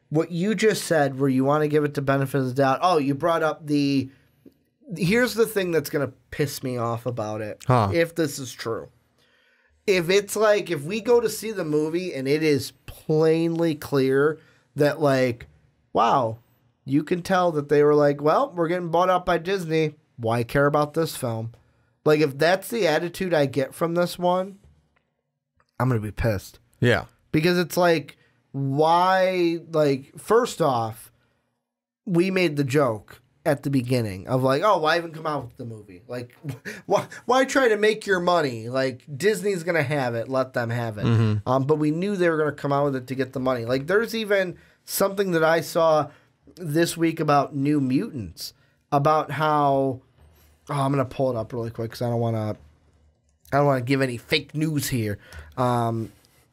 Speaker 2: What you just said, where you want to give it the benefit of the doubt. Oh, you brought up here's the thing that's going to piss me off about it. If this is true. If it's like, if we go to see the movie and it is plainly clear that, like, wow, you can tell that they were like, well, we're getting bought out by Disney. Why care about this film? Like, if that's the attitude I get from this one, I'm going to be pissed.
Speaker 3: Yeah.
Speaker 2: Because it's like, why, like, first off, we made the joke at the beginning of like, oh, why even come out with the movie? Like, why try to make your money? Like, Disney's going to have it. Let them have it. But we knew they were going to come out with it to get the money. Like, there's even something that I saw this week about New Mutants, about how, I'm going to pull it up really quick because I don't want to give any fake news here.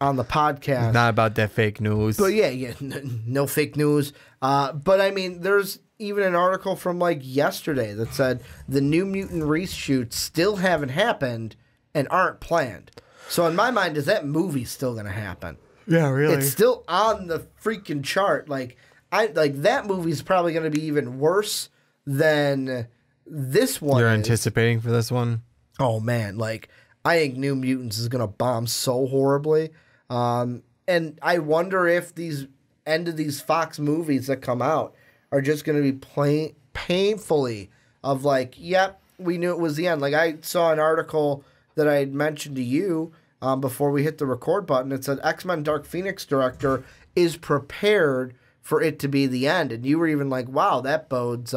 Speaker 2: On the podcast.
Speaker 3: Not about that fake news.
Speaker 2: But yeah, no fake news. But I mean, there's even an article from like yesterday that said the New Mutant reshoots still haven't happened and aren't planned. So in my mind, is that movie still going to happen?
Speaker 3: Yeah, really.
Speaker 2: It's still on the freaking chart. Like that movie's probably going to be even worse than this one.
Speaker 3: You're anticipating for this one?
Speaker 2: Oh man, like I think New Mutants is going to bomb so horribly. And I wonder if these end of these Fox movies that come out are just going to be painfully of like, yep, we knew it was the end. Like I saw an article that I had mentioned to you before we hit the record button. It said X-Men Dark Phoenix director is prepared for it to be the end. And you were even like, wow, that bodes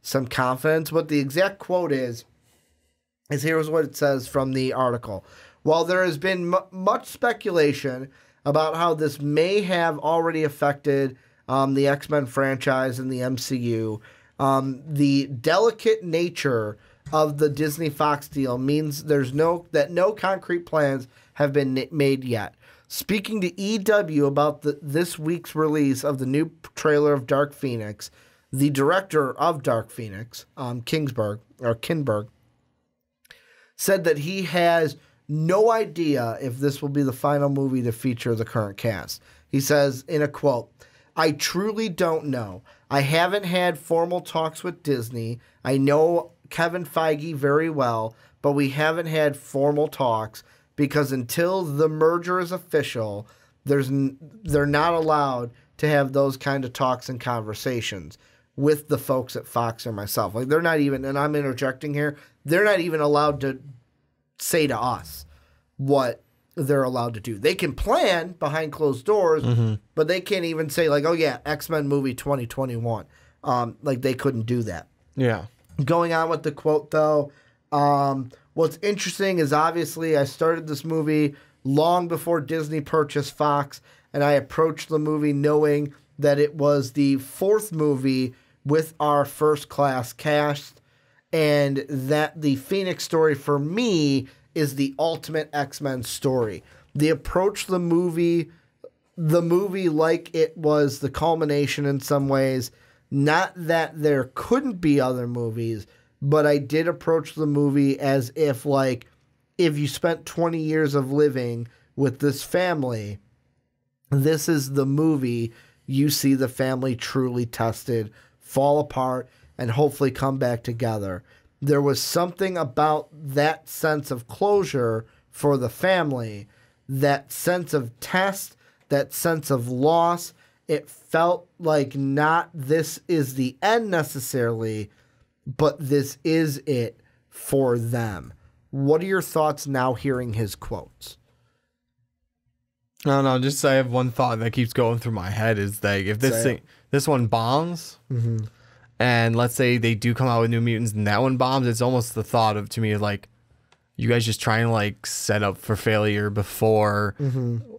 Speaker 2: some confidence. What the exact quote is here's what it says from the article. While there has been much speculation about how this may have already affected the X-Men franchise and the MCU, the delicate nature of the Disney-Fox deal means that no concrete plans have been made yet. Speaking to EW about this week's release of the new trailer of Dark Phoenix, the director of Dark Phoenix, Kinberg, said that he has no idea if this will be the final movie to feature the current cast. He says in a quote, "I truly don't know. I haven't had formal talks with Disney. I know Kevin Feige very well, but we haven't had formal talks because until the merger is official, they're not allowed to have those kind of talks and conversations with the folks at Fox or myself. Like they're not even, and I'm interjecting here, they're not even allowed to say to us what they're allowed to do. They can plan behind closed doors, but they can't even say like, oh yeah, X-Men movie 2021. Like they couldn't do that.
Speaker 3: Yeah.
Speaker 2: Going on with the quote though, what's interesting is obviously I started this movie long before Disney purchased Fox, and I approached the movie knowing that it was the fourth movie with our first-class cast, and that the Phoenix story for me is the ultimate X-Men story. They approached the movie like it was the culmination in some ways. Not that there couldn't be other movies, but I did approach the movie as if, like, if you spent 20 years of living with this family, this is the movie you see the family truly tested, fall apart, and hopefully come back together. There was something about that sense of closure for the family. That sense of test, that sense of loss, it felt like not this is the end necessarily, but this is it for them. What are your thoughts now hearing his quotes?
Speaker 3: I don't know. Just I have one thought that keeps going through my head is like if this one bombs, and let's say they do come out with New Mutants and that one bombs, it's almost the thought of to me like you guys just trying to like set up for failure before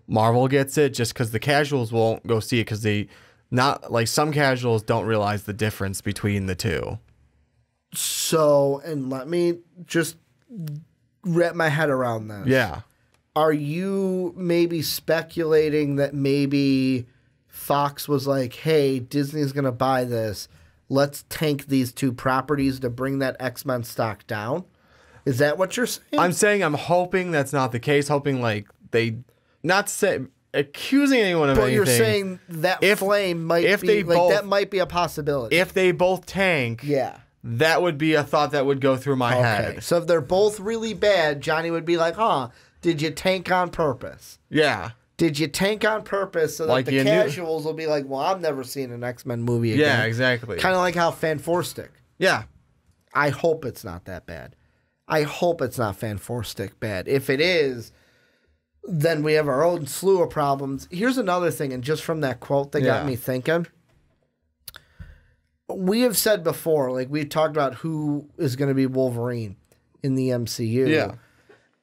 Speaker 3: Marvel gets it, just because the casuals won't go see it because they not like some casuals don't realize the difference between the two.
Speaker 2: So, and let me just wrap my head around this.
Speaker 3: Yeah.
Speaker 2: Are you maybe speculating that maybe Fox was like, hey, Disney's going to buy this. Let's tank these two properties to bring that X-Men stock down? Is that what you're saying? I'm
Speaker 3: hoping that's not the case. Hoping like they not say accusing anyone of anything.
Speaker 2: But you're saying that flame might be like that might be a possibility.
Speaker 3: If they both tank,
Speaker 2: yeah.
Speaker 3: That would be a thought that would go through my head.
Speaker 2: So if they're both really bad, Johnny would be like, huh, did you tank on purpose?
Speaker 3: Yeah.
Speaker 2: Did you tank on purpose so that like the casuals will be like, well, I've never seen an X-Men movie again.
Speaker 3: Yeah, exactly.
Speaker 2: Kind of like how Fan4stick.
Speaker 3: Yeah.
Speaker 2: I hope it's not that bad. I hope it's not Fan4stick bad. If it is, then we have our own slew of problems. Here's another thing, and just from that quote that got me thinking. We have said before, like we talked about who is going to be Wolverine in the MCU.
Speaker 3: Yeah.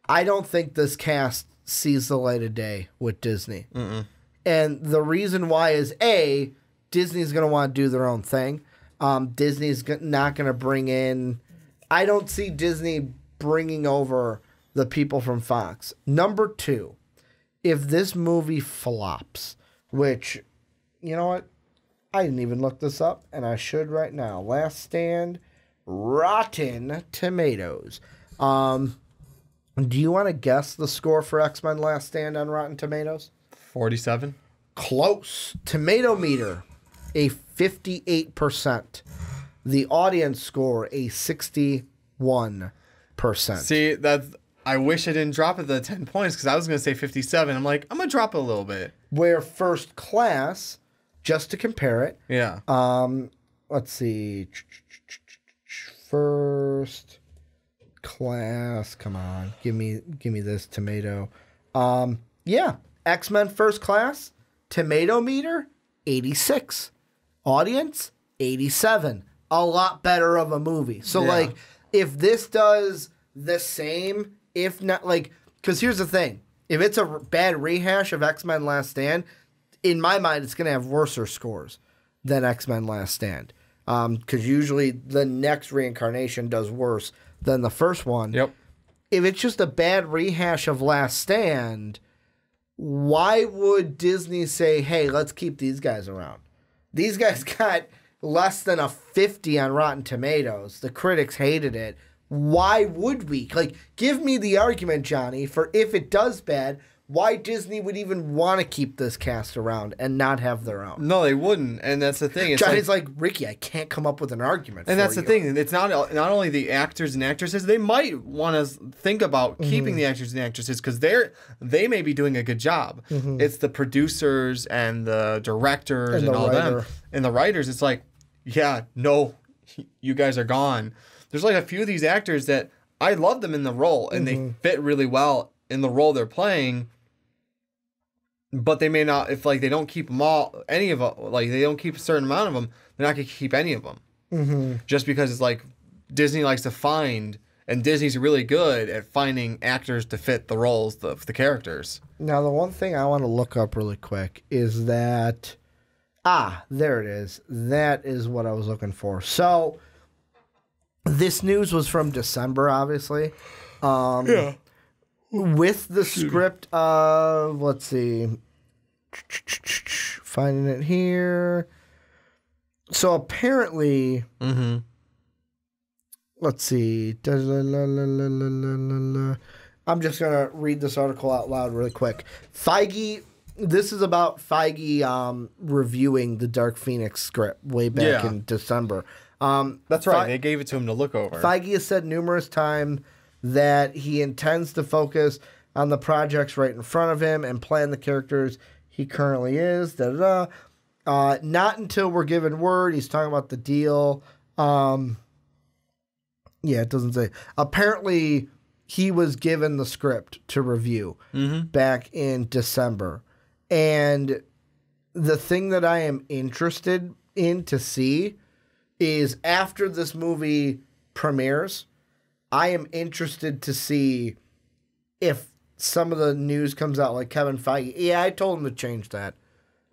Speaker 2: I don't think this cast sees the light of day with Disney. And the reason why is A, Disney's going to want to do their own thing. Disney's not going to bring in... I don't see Disney bringing over the people from Fox. Number 2, if this movie flops, which, you know what? I didn't even look this up, and I should right now. Last Stand, Rotten Tomatoes. Do you want to guess the score for X-Men Last Stand on Rotten Tomatoes?
Speaker 3: 47.
Speaker 2: Close. Tomato meter, a 58%. The audience score, a 61%.
Speaker 3: See, I wish I didn't drop it to 10 points because I was going to say 57. I'm like, I'm going to drop it a little bit.
Speaker 2: Where First Class, just to compare it.
Speaker 3: Yeah.
Speaker 2: Let's see. First Class. Come on. Give me this tomato. Yeah. X-Men First Class. Tomato meter, 86. Audience, 87. A lot better of a movie. So, like, if this does the same, if not, like, because here's the thing. If it's a bad rehash of X-Men Last Stand, in my mind, it's going to have worser scores than X-Men Last Stand. Because usually the next reincarnation does worse than the first one.
Speaker 3: Yep.
Speaker 2: If it's just a bad rehash of Last Stand, why would Disney say, hey, let's keep these guys around? These guys got less than a 50 on Rotten Tomatoes. The critics hated it. Why would we? Like, give me the argument, Johnny, for if it does bad, why Disney would even want to keep this cast around and not have their own.
Speaker 3: No, they wouldn't. And that's the thing. It's
Speaker 2: Johnny's like, Ricky, I can't come up with an argument
Speaker 3: and that's the thing. It's not only the actors and actresses. They might want to think about keeping the actors and actresses because they may be doing a good job. It's the producers and the directors and all them. And the writers, it's like, yeah, no, you guys are gone. There's like a few of these actors that I love them in the role and they fit really well in the role they're playing. But they may not, if like they don't keep them all, any of them, like they don't keep a certain amount of them, they're not going to keep any of them. Just because it's like Disney likes to find, and Disney's really good at finding actors to fit the roles of the characters.
Speaker 2: Now, the one thing I want to look up really quick is that, there it is. That is what I was looking for. So, this news was from December, obviously. Yeah. With the script of, let's see, finding it here. So apparently, let's see. I'm just going to read this article out loud really quick. This is about Feige reviewing the Dark Phoenix script way back in December.
Speaker 3: That's right. They gave it to him to look over.
Speaker 2: Feige has said numerous times that he intends to focus on the projects right in front of him and playing the characters he currently is. Not until we're given word. He's talking about the deal. Yeah, it doesn't say. Apparently, he was given the script to review back in December. And the thing that I am interested in to see is after this movie premieres, I am interested to see if some of the news comes out, like Kevin Feige. Yeah, I told him to change that.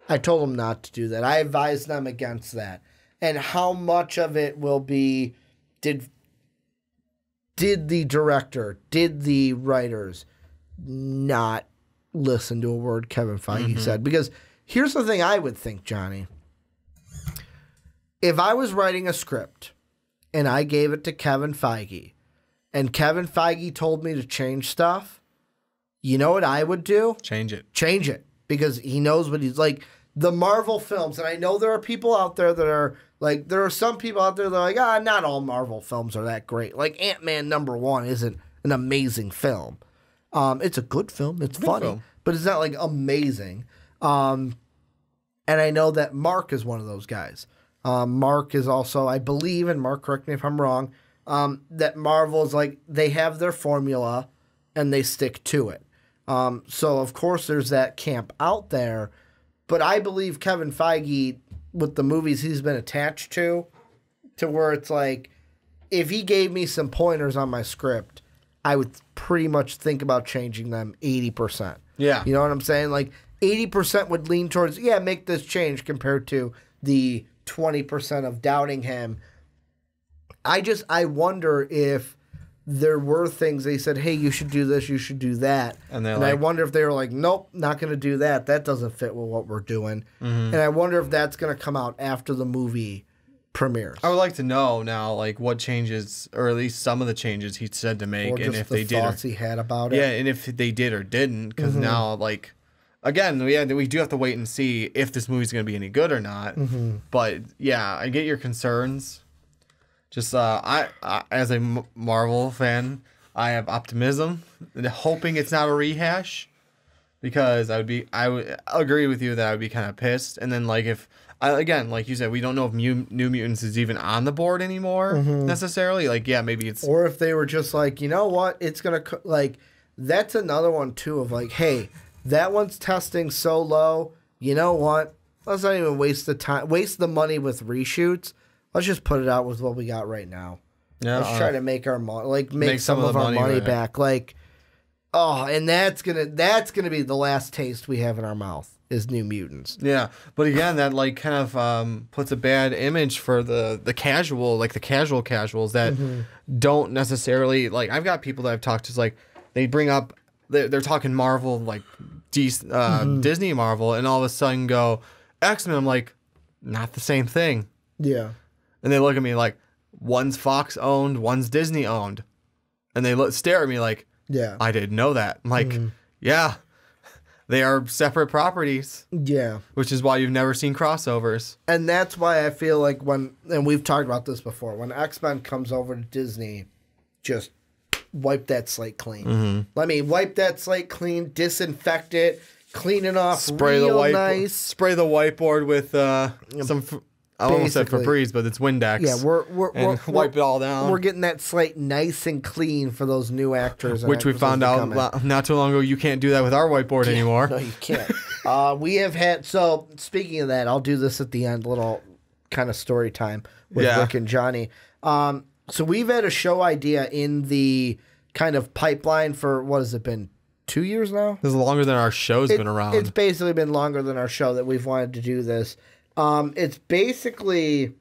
Speaker 2: I told him not to do that. I advised them against that. And how much of it will be, did the director, did the writers not listen to a word Kevin Feige said? Because here's the thing I would think, Johnny. If I was writing a script and I gave it to Kevin Feige and Kevin Feige told me to change stuff, you know what I would do?
Speaker 3: Change it.
Speaker 2: Change it. Because he knows what he's like. The Marvel films, and I know there are people out there that are like, there are some people out there that are like, not all Marvel films are that great. Like Ant-Man #1 isn't an amazing film. It's a good film. It's funny, but it's not like amazing. And I know that Mark is one of those guys. Mark is also, I believe, and Mark, correct me if I'm wrong, that Marvel is like, they have their formula and they stick to it. So, of course, there's that camp out there. But I believe Kevin Feige, with the movies he's been attached to where it's like, if he gave me some pointers on my script, I would pretty much think about changing them 80%.
Speaker 3: Yeah.
Speaker 2: You know what I'm saying? Like, 80% would lean towards, yeah, make this change compared to the 20% of doubting him. I wonder if there were things they said, hey, you should do this, you should do that. And I wonder if they were like, nope, not going to do that. That doesn't fit with what we're doing. And I wonder if that's going to come out after the movie premieres.
Speaker 3: I would like to know now, like, what changes, or at least some of the changes he said to make,
Speaker 2: or just
Speaker 3: and if
Speaker 2: the
Speaker 3: they did,
Speaker 2: thoughts he had about it.
Speaker 3: Yeah, and if they did or didn't, because now, like, again, we do have to wait and see if this movie's going to be any good or not. But yeah, I get your concerns. Just I as a Marvel fan, I have optimism, and hoping it's not a rehash, because I would agree with you that I would be kind of pissed. And then, like, if again, like you said, we don't know if New Mutants is even on the board anymore necessarily. Like, yeah, maybe it's,
Speaker 2: or if they were just like, you know what, it's gonna like, that's another one too of like, hey, that one's testing so low. You know what? Let's not even waste the time, waste the money with reshoots. Let's just put it out with what we got right now. Yeah, let's try to make our make some of our money back. Like, and that's gonna be the last taste we have in our mouth is New Mutants.
Speaker 3: Yeah, but again, that like kind of puts a bad image for the casual, like the casuals that don't necessarily like. I've got people that I've talked to, like they bring up they're talking Marvel, like Disney Marvel, and all of a sudden go X-Men. I'm like, not the same thing.
Speaker 2: Yeah.
Speaker 3: And they look at me like, one's Fox owned, one's Disney owned. And they stare at me like, yeah, I didn't know that. I'm like, yeah, they are separate properties. Yeah. Which is why you've never seen crossovers.
Speaker 2: And that's why I feel like and we've talked about this before, when X-Men comes over to Disney, just wipe that slate clean. Let me wipe that slate clean, disinfect it, clean it off, spray nice.
Speaker 3: Spray the whiteboard with some... I almost said Febreze, but it's Windex.
Speaker 2: Yeah, we're
Speaker 3: wipe it all down.
Speaker 2: We're getting that slate nice and clean for those new actors.
Speaker 3: Which we found out not too long ago. You can't do that with our whiteboard anymore.
Speaker 2: No, you can't. We have had. So speaking of that, I'll do this at the end. Little kind of story time with Rick and Johnny. So we've had a show idea in the kind of pipeline for, what has it been? 2 years now.
Speaker 3: This is longer than our show's been around.
Speaker 2: It's basically been longer than our show that we've wanted to do this. It's basically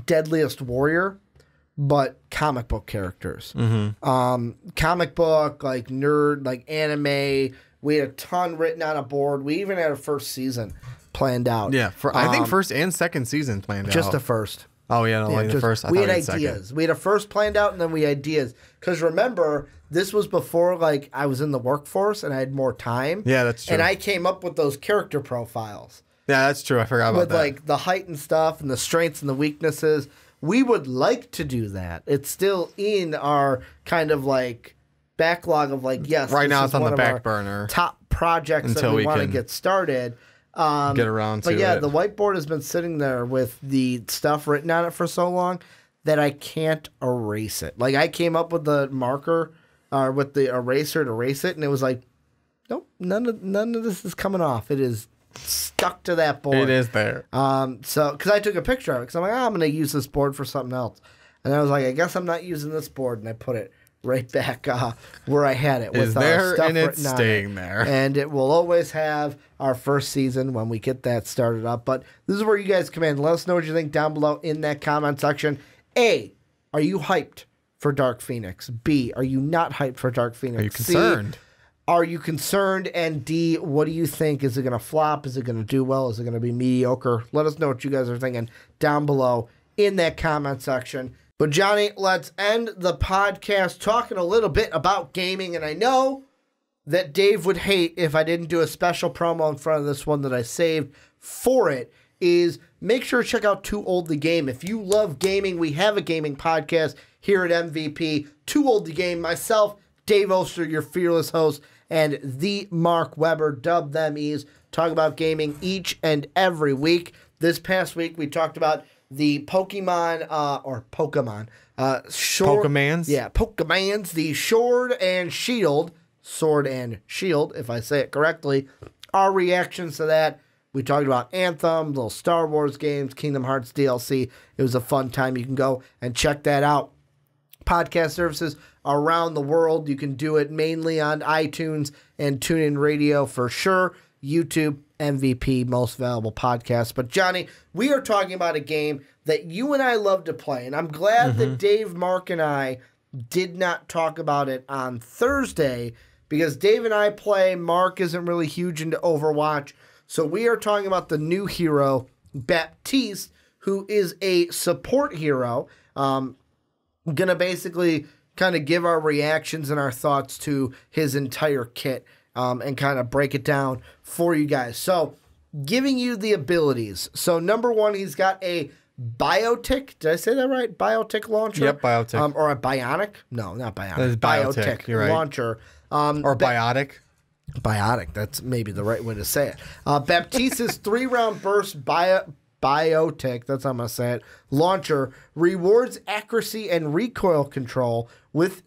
Speaker 2: Deadliest Warrior, but comic book characters. Comic book, like nerd, like anime. We had a ton written on a board. We even had a first season planned out.
Speaker 3: Yeah, I think first and second season planned out.
Speaker 2: Just the first.
Speaker 3: Oh, yeah, no, like the first.
Speaker 2: We had ideas. We had a first planned out, and then we had ideas. Because remember, this was before like I was in the workforce and I had more time.
Speaker 3: Yeah, that's true.
Speaker 2: And I came up with those character profiles.
Speaker 3: Yeah, that's true. I forgot about that.
Speaker 2: With like the height and stuff and the strengths and the weaknesses. We would like to do that. It's still in our kind of like backlog of like, yes,
Speaker 3: right
Speaker 2: this
Speaker 3: now
Speaker 2: is
Speaker 3: it's on
Speaker 2: one
Speaker 3: the
Speaker 2: of
Speaker 3: back
Speaker 2: our
Speaker 3: burner
Speaker 2: top projects
Speaker 3: until
Speaker 2: that we
Speaker 3: we
Speaker 2: want to
Speaker 3: can
Speaker 2: get started.
Speaker 3: get around to
Speaker 2: But yeah,
Speaker 3: it.
Speaker 2: the whiteboard has been sitting there with the stuff written on it for so long that I can't erase it. Like I came up with the marker or with the eraser to erase it, and it was like, nope, none of this is coming off. It is stuck to that board.
Speaker 3: It is there.
Speaker 2: So because I took a picture of it, because I'm like, I'm going to use this board for something else, and I was like, I guess I'm not using this board, and I put it right back where I had it.
Speaker 3: It's
Speaker 2: With
Speaker 3: there
Speaker 2: stuff
Speaker 3: and it's
Speaker 2: written on
Speaker 3: staying
Speaker 2: it.
Speaker 3: there.
Speaker 2: And it will always have our first season when we get that started up. But this is where you guys come in. Let us know what you think down below in that comment section. A, are you hyped for Dark Phoenix? B, are you not hyped for Dark Phoenix?
Speaker 3: Are you concerned?
Speaker 2: C, are you concerned? And D, what do you think? Is it going to flop? Is it going to do well? Is it going to be mediocre? Let us know what you guys are thinking down below in that comment section. But Johnny, let's end the podcast talking a little bit about gaming. And I know that Dave would hate if I didn't do a special promo in front of this one that I saved for it, is make sure to check out Too Old to Game. If you love gaming, we have a gaming podcast here at MVP. Too Old to Game. Myself, Dave Oster, your fearless host, and the Mark Weber, dubbed them E's, talk about gaming each and every week. This past week, we talked about the Pokemans. Yeah, Pokemans, the Sword and Shield, if I say it correctly. Our reactions to that. We talked about Anthem, little Star Wars games, Kingdom Hearts DLC. It was a fun time. You can go and check that out. Podcast services around the world. You can do it mainly on iTunes and TuneIn Radio for sure. YouTube, MVP, most valuable podcast. But Johnny, we are talking about a game that you and I love to play. And I'm glad that Dave, Mark, and I did not talk about it on Thursday, because Dave and I play. Mark isn't really huge into Overwatch. So we are talking about the new hero, Baptiste, who is a support hero. Going to basically kind of give our reactions and our thoughts to his entire kit and kind of break it down for you guys. So giving you the abilities. So number one, he's got a Biotic. Did I say that right? Biotic launcher?
Speaker 3: Yep, Biotic.
Speaker 2: Or a Bionic? No, not Bionic.
Speaker 3: It's Biotic. You're right.
Speaker 2: Launcher.
Speaker 3: Or Biotic.
Speaker 2: Biotic. That's maybe the right way to say it. Baptiste's 3-round burst Biotic, that's how I'm going to say it, launcher rewards accuracy and recoil control with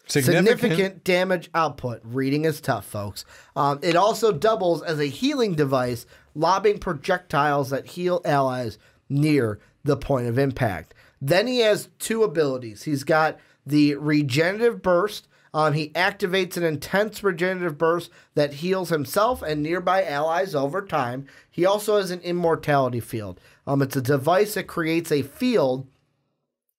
Speaker 2: significant damage output. Reading is tough, folks. It also doubles as a healing device, lobbing projectiles that heal allies near the point of impact. Then he has 2 abilities. He's got the regenerative burst. He activates an intense regenerative burst that heals himself and nearby allies over time. He also has an immortality field. It's a device that creates a field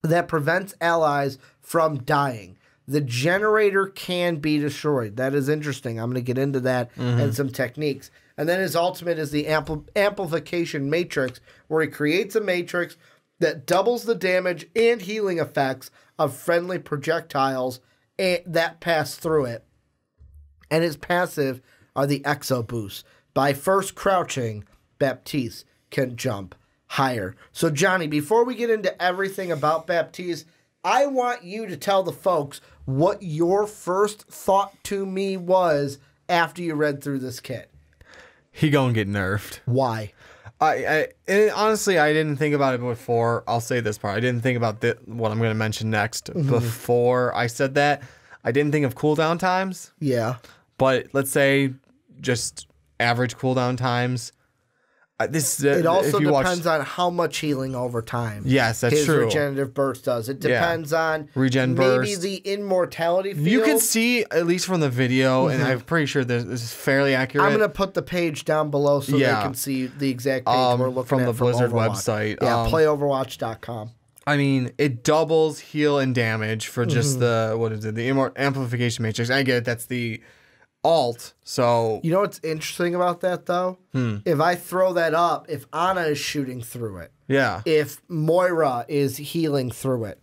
Speaker 2: that prevents allies from dying. The generator can be destroyed. That is interesting. I'm going to get into that and some techniques. And then his ultimate is the amplification matrix, where he creates a matrix that doubles the damage and healing effects of friendly projectiles that pass through it. And his passive are the exo boosts. By first crouching, Baptiste can jump higher. So Johnny, before we get into everything about Baptiste, I want you to tell the folks what your first thought to me was after you read through this kit.
Speaker 3: He gonna get nerfed.
Speaker 2: Why?
Speaker 3: Honestly, I didn't think about it before. I'll say this part. I didn't think about what I'm going to mention next. Before I said that, I didn't think of cooldown times.
Speaker 2: Yeah.
Speaker 3: But let's say just average cooldown times.
Speaker 2: It also depends on how much healing over time.
Speaker 3: Yes, that's true.
Speaker 2: His regenerative burst does. It depends on
Speaker 3: Regen
Speaker 2: maybe
Speaker 3: burst.
Speaker 2: the immortality field.
Speaker 3: You can see, at least from the video, and I'm pretty sure this is fairly accurate.
Speaker 2: I'm going to put the page down below so they can see the exact page we're looking
Speaker 3: from
Speaker 2: at
Speaker 3: the Blizzard
Speaker 2: Overwatch.
Speaker 3: website.
Speaker 2: Yeah, playoverwatch.com.
Speaker 3: I mean, it doubles heal and damage for just the amplification matrix. I get it. That's the alt. So
Speaker 2: you know what's interesting about that though? If I throw that up, if Ana is shooting through it, if Moira is healing through it,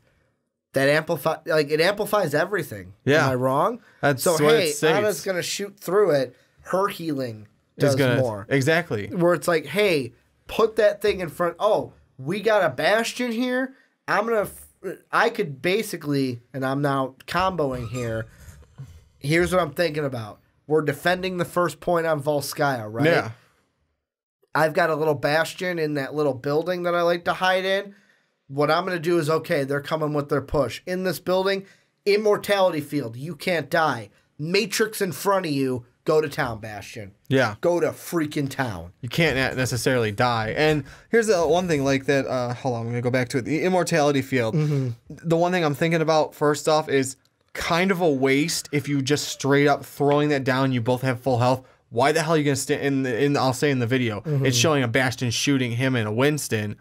Speaker 2: that amplifies everything.
Speaker 3: Yeah.
Speaker 2: Am I wrong?
Speaker 3: That's
Speaker 2: so
Speaker 3: what
Speaker 2: hey,
Speaker 3: it states.
Speaker 2: Ana's gonna shoot through it. Her healing does more.
Speaker 3: Exactly.
Speaker 2: Where it's like, hey, put that thing in front. Oh, we got a bastion here. I'm gonna I could basically, and I'm now comboing here. Here's what I'm thinking about. We're defending the first point on Volskaya, right?
Speaker 3: Yeah.
Speaker 2: I've got a little bastion in that little building that I like to hide in. What I'm going to do is, okay, they're coming with their push. In this building, immortality field. You can't die. Matrix in front of you. Go to town, Bastion.
Speaker 3: Yeah.
Speaker 2: Go to freaking town.
Speaker 3: You can't necessarily die. And here's the one thing like that. Hold on, I'm going to go back to it. The immortality field. The one thing I'm thinking about first off is kind of a waste if you just straight up throwing that down. You both have full health. Why the hell are you going to stay in I'll say in the video, it's showing a Bastion shooting him and a Winston.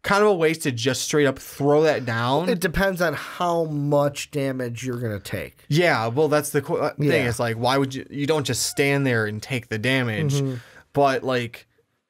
Speaker 3: Kind of a waste to just straight up throw that down.
Speaker 2: It depends on how much damage you're going to take.
Speaker 3: Yeah, well, that's the thing. It's like, why would you don't just stand there and take the damage. But, like,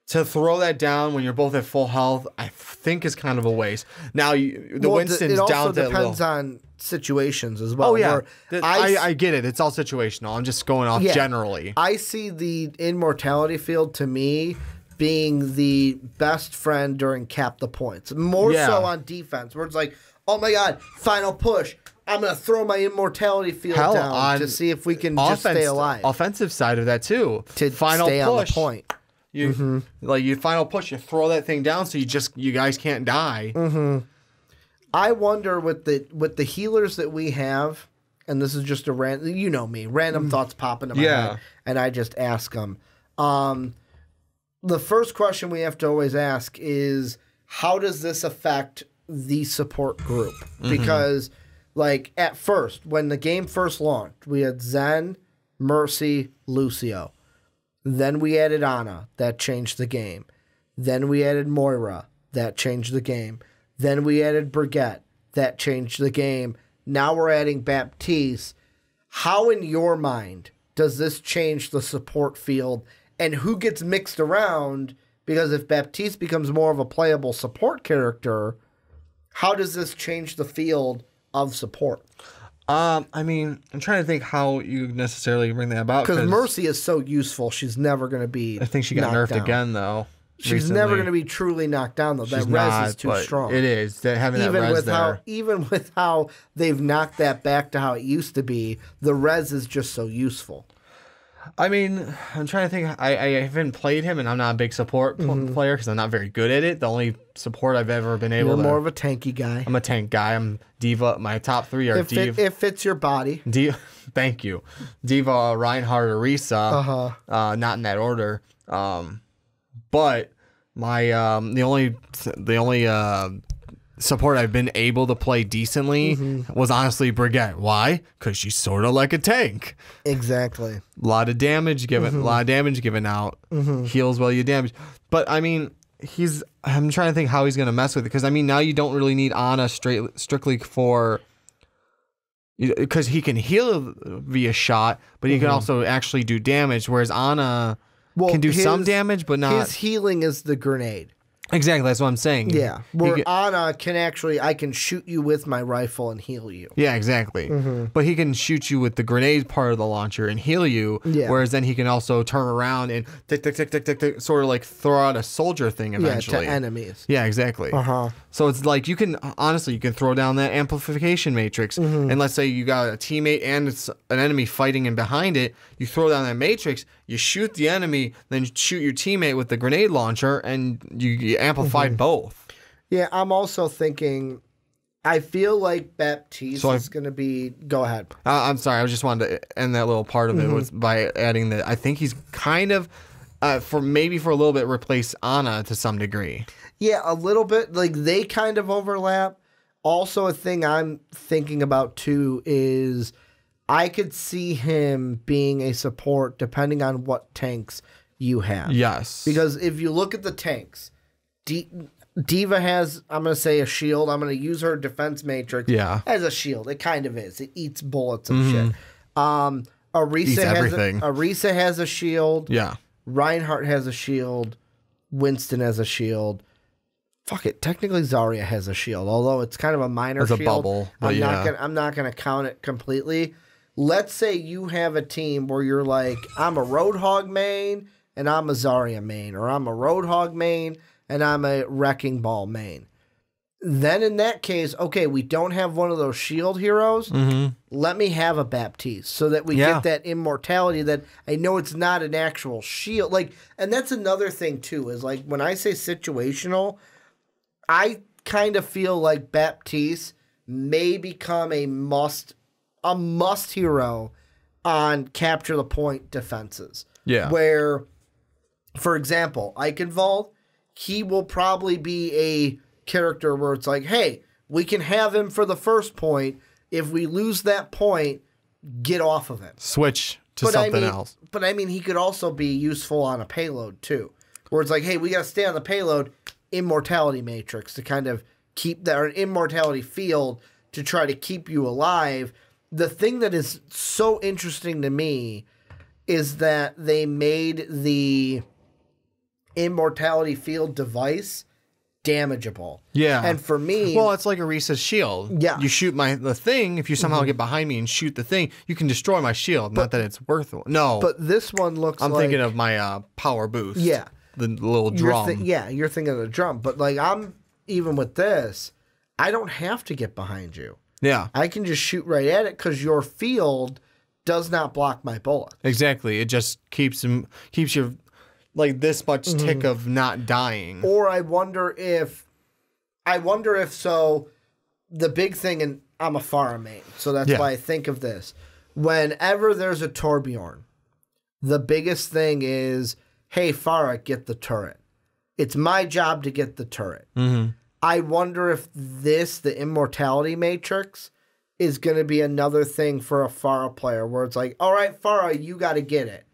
Speaker 3: to throw that down when you're both at full health, I think is kind of a waste. Now, Winston's down to...
Speaker 2: It also depends on situations as well.
Speaker 3: Oh, yeah. I get it. It's all situational. I'm just going off generally.
Speaker 2: I see the immortality field, to me, being the best friend during cap the points. More so on defense, where it's like, oh my God, final push. I'm going to throw my immortality field down to see if we can just stay alive.
Speaker 3: Offensive side of that, too.
Speaker 2: To
Speaker 3: final
Speaker 2: stay
Speaker 3: push.
Speaker 2: On the point.
Speaker 3: You final push, you throw that thing down so you guys can't die.
Speaker 2: I wonder with the healers that we have, and this is just a random, you know me, random thoughts pop into my head, and I just ask them. The first question we have to always ask is, how does this affect the support group? Because, like, at first, when the game first launched, we had Zen, Mercy, Lucio. Then we added Ana. That changed the game. Then we added Moira. That changed the game. Then we added Brigitte. That changed the game. Now we're adding Baptiste. How, in your mind, does this change the support field? And who gets mixed around? Because if Baptiste becomes more of a playable support character, how does this change the field of support?
Speaker 3: I mean, I'm trying to think how you necessarily bring that about.
Speaker 2: Because Mercy is so useful, she's never going to be.
Speaker 3: I think she got nerfed again, though.
Speaker 2: She's never going to be truly knocked down, though. That res is too strong.
Speaker 3: It is. Having that res there.
Speaker 2: Even with how they've knocked that back to how it used to be, the res is just so useful.
Speaker 3: I mean, I'm trying to think. I haven't played him, and I'm not a big support player because I'm not very good at it. The only support I've ever been able to...
Speaker 2: You're more of a tanky guy.
Speaker 3: I'm a tank guy. I'm Diva. My top three are Diva.
Speaker 2: It fits your body.
Speaker 3: Thank you. Diva, Reinhardt, Orisa. Not in that order. But my the only support I've been able to play decently was honestly Brigitte. Why? Because she's sort of like a tank.
Speaker 2: Exactly.
Speaker 3: A lot of damage given out. Heals while you damage. But I mean, I'm trying to think how he's gonna mess with it, because I mean, now you don't really need Ana strictly for, because he can heal via shot, but he can also actually do damage, whereas Ana can do some damage, but not.
Speaker 2: His healing is the grenade.
Speaker 3: Exactly, that's what I'm saying.
Speaker 2: Yeah, where Ana can actually, I can shoot you with my rifle and heal you.
Speaker 3: Yeah, exactly. But he can shoot you with the grenade part of the launcher and heal you, whereas then he can also turn around and tick, tick, tick, tick, tick, tick, sort of like throw out a soldier thing eventually.
Speaker 2: Yeah, to enemies.
Speaker 3: Yeah, exactly. So it's like you can throw down that amplification matrix, and let's say you got a teammate and it's an enemy fighting in behind it, you throw down that matrix, you shoot the enemy, then you shoot your teammate with the grenade launcher, and you amplified both. Yeah,
Speaker 2: I'm also thinking, I feel like Baptiste is going to be... Go ahead.
Speaker 3: I'm sorry, I just wanted to end that little part of it was by adding that I think he's kind of, for a little bit, replace Ana to some degree.
Speaker 2: Yeah, a little bit. Like, they kind of overlap. Also, a thing I'm thinking about, too, is I could see him being a support depending on what tanks you have.
Speaker 3: Yes.
Speaker 2: Because if you look at the tanks, Diva has, I'm going to say, a shield. I'm going to use her defense matrix as a shield. It kind of is. It eats bullets and shit. Orisa has a shield.
Speaker 3: Yeah.
Speaker 2: Reinhardt has a shield. Winston has a shield. Fuck it. Technically, Zarya has a shield, although it's kind of a minor shield.
Speaker 3: It's a bubble.
Speaker 2: I'm not gonna count it completely. Let's say you have a team where you're like, I'm a Roadhog main and I'm a Zarya main, or I'm a Roadhog main and I'm a Wrecking Ball main. then in that case, okay, we don't have one of those shield heroes. Let me have a Baptiste so that we get that immortality that I know it's not an actual shield. Like, and that's another thing too, is like when I say situational, I kind of feel like Baptiste may become a must hero on capture the point defenses. Yeah. Where, for example, Eichenwald, he will probably be a character where it's like, hey, we can have him for the first point. If we lose that point, get off of him.
Speaker 3: Switch to something else.
Speaker 2: But I mean, he could also be useful on a payload too, where it's like, hey, we got to stay on the payload, immortality matrix to kind of keep that, or an immortality field to try to keep you alive. The thing that is so interesting to me is that they made the immortality field device damageable. Yeah. And for me...
Speaker 3: Well, it's like a Reese's shield. Yeah. You shoot the thing, if you somehow get behind me and shoot the thing, you can destroy my shield. Not that it's worth it. No.
Speaker 2: But this one looks
Speaker 3: I'm thinking of my power boost.
Speaker 2: Yeah.
Speaker 3: The little drum.
Speaker 2: You're thinking of the drum. But like, even with this, I don't have to get behind you. Yeah. I can just shoot right at it because your field does not block my bullet.
Speaker 3: Exactly. It just keeps you like this much tick of not dying.
Speaker 2: Or I wonder if so the big thing, and I'm a Pharah main, so that's why I think of this. Whenever there's a Torbjorn, the biggest thing is, hey, Pharah, get the turret. It's my job to get the turret. I wonder if the immortality matrix, is going to be another thing for a Pharah player where it's like, all right, Pharah, you got to get it.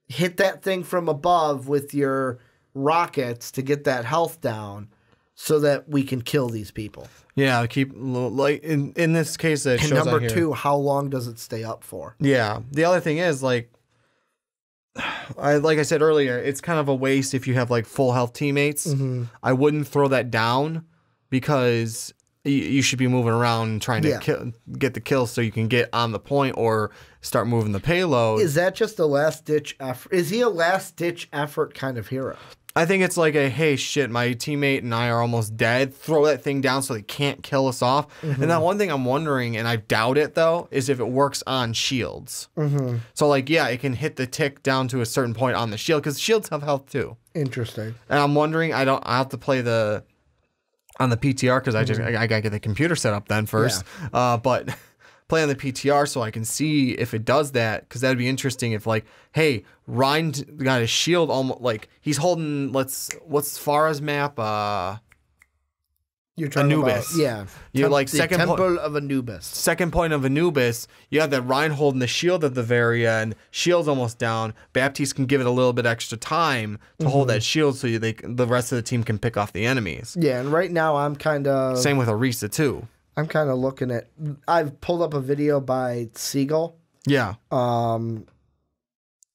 Speaker 2: Hit that thing from above with your rockets to get that health down so that we can kill these people.
Speaker 3: Yeah, keep like in this case it
Speaker 2: and
Speaker 3: shows
Speaker 2: number two, how long does it stay up for?
Speaker 3: Yeah. The other thing is like I said earlier, it's kind of a waste if you have like full health teammates. I wouldn't throw that down because you should be moving around and trying to get the kills so you can get on the point or start moving the payload.
Speaker 2: Is that just a last-ditch effort? Is he a last-ditch effort kind of hero?
Speaker 3: I think it's like a, hey, shit, my teammate and I are almost dead. Throw that thing down so they can't kill us off. And that one thing I'm wondering, and I doubt it, though, is if it works on shields. So, like, yeah, it can hit the tick down to a certain point on the shield because shields have health, too.
Speaker 2: Interesting.
Speaker 3: And I'm wondering, I have to play on the PTR because I gotta get the computer set up then first. But play on the PTR so I can see if it does that, because that'd be interesting if like, hey, Ryan got his shield almost like he's holding what's Farah's map?
Speaker 2: You're talking
Speaker 3: Anubis.
Speaker 2: About,
Speaker 3: You're like
Speaker 2: the Temple of Anubis.
Speaker 3: Second point of Anubis, you have that Ryan holding the shield at the very end. Shield's almost down. Baptiste can give it a little bit extra time to hold that shield so the rest of the team can pick off the enemies.
Speaker 2: Yeah, and right now I'm kind of...
Speaker 3: Same with Orisa too.
Speaker 2: I'm kind of looking at... I've pulled up a video by Siegel.
Speaker 3: Yeah.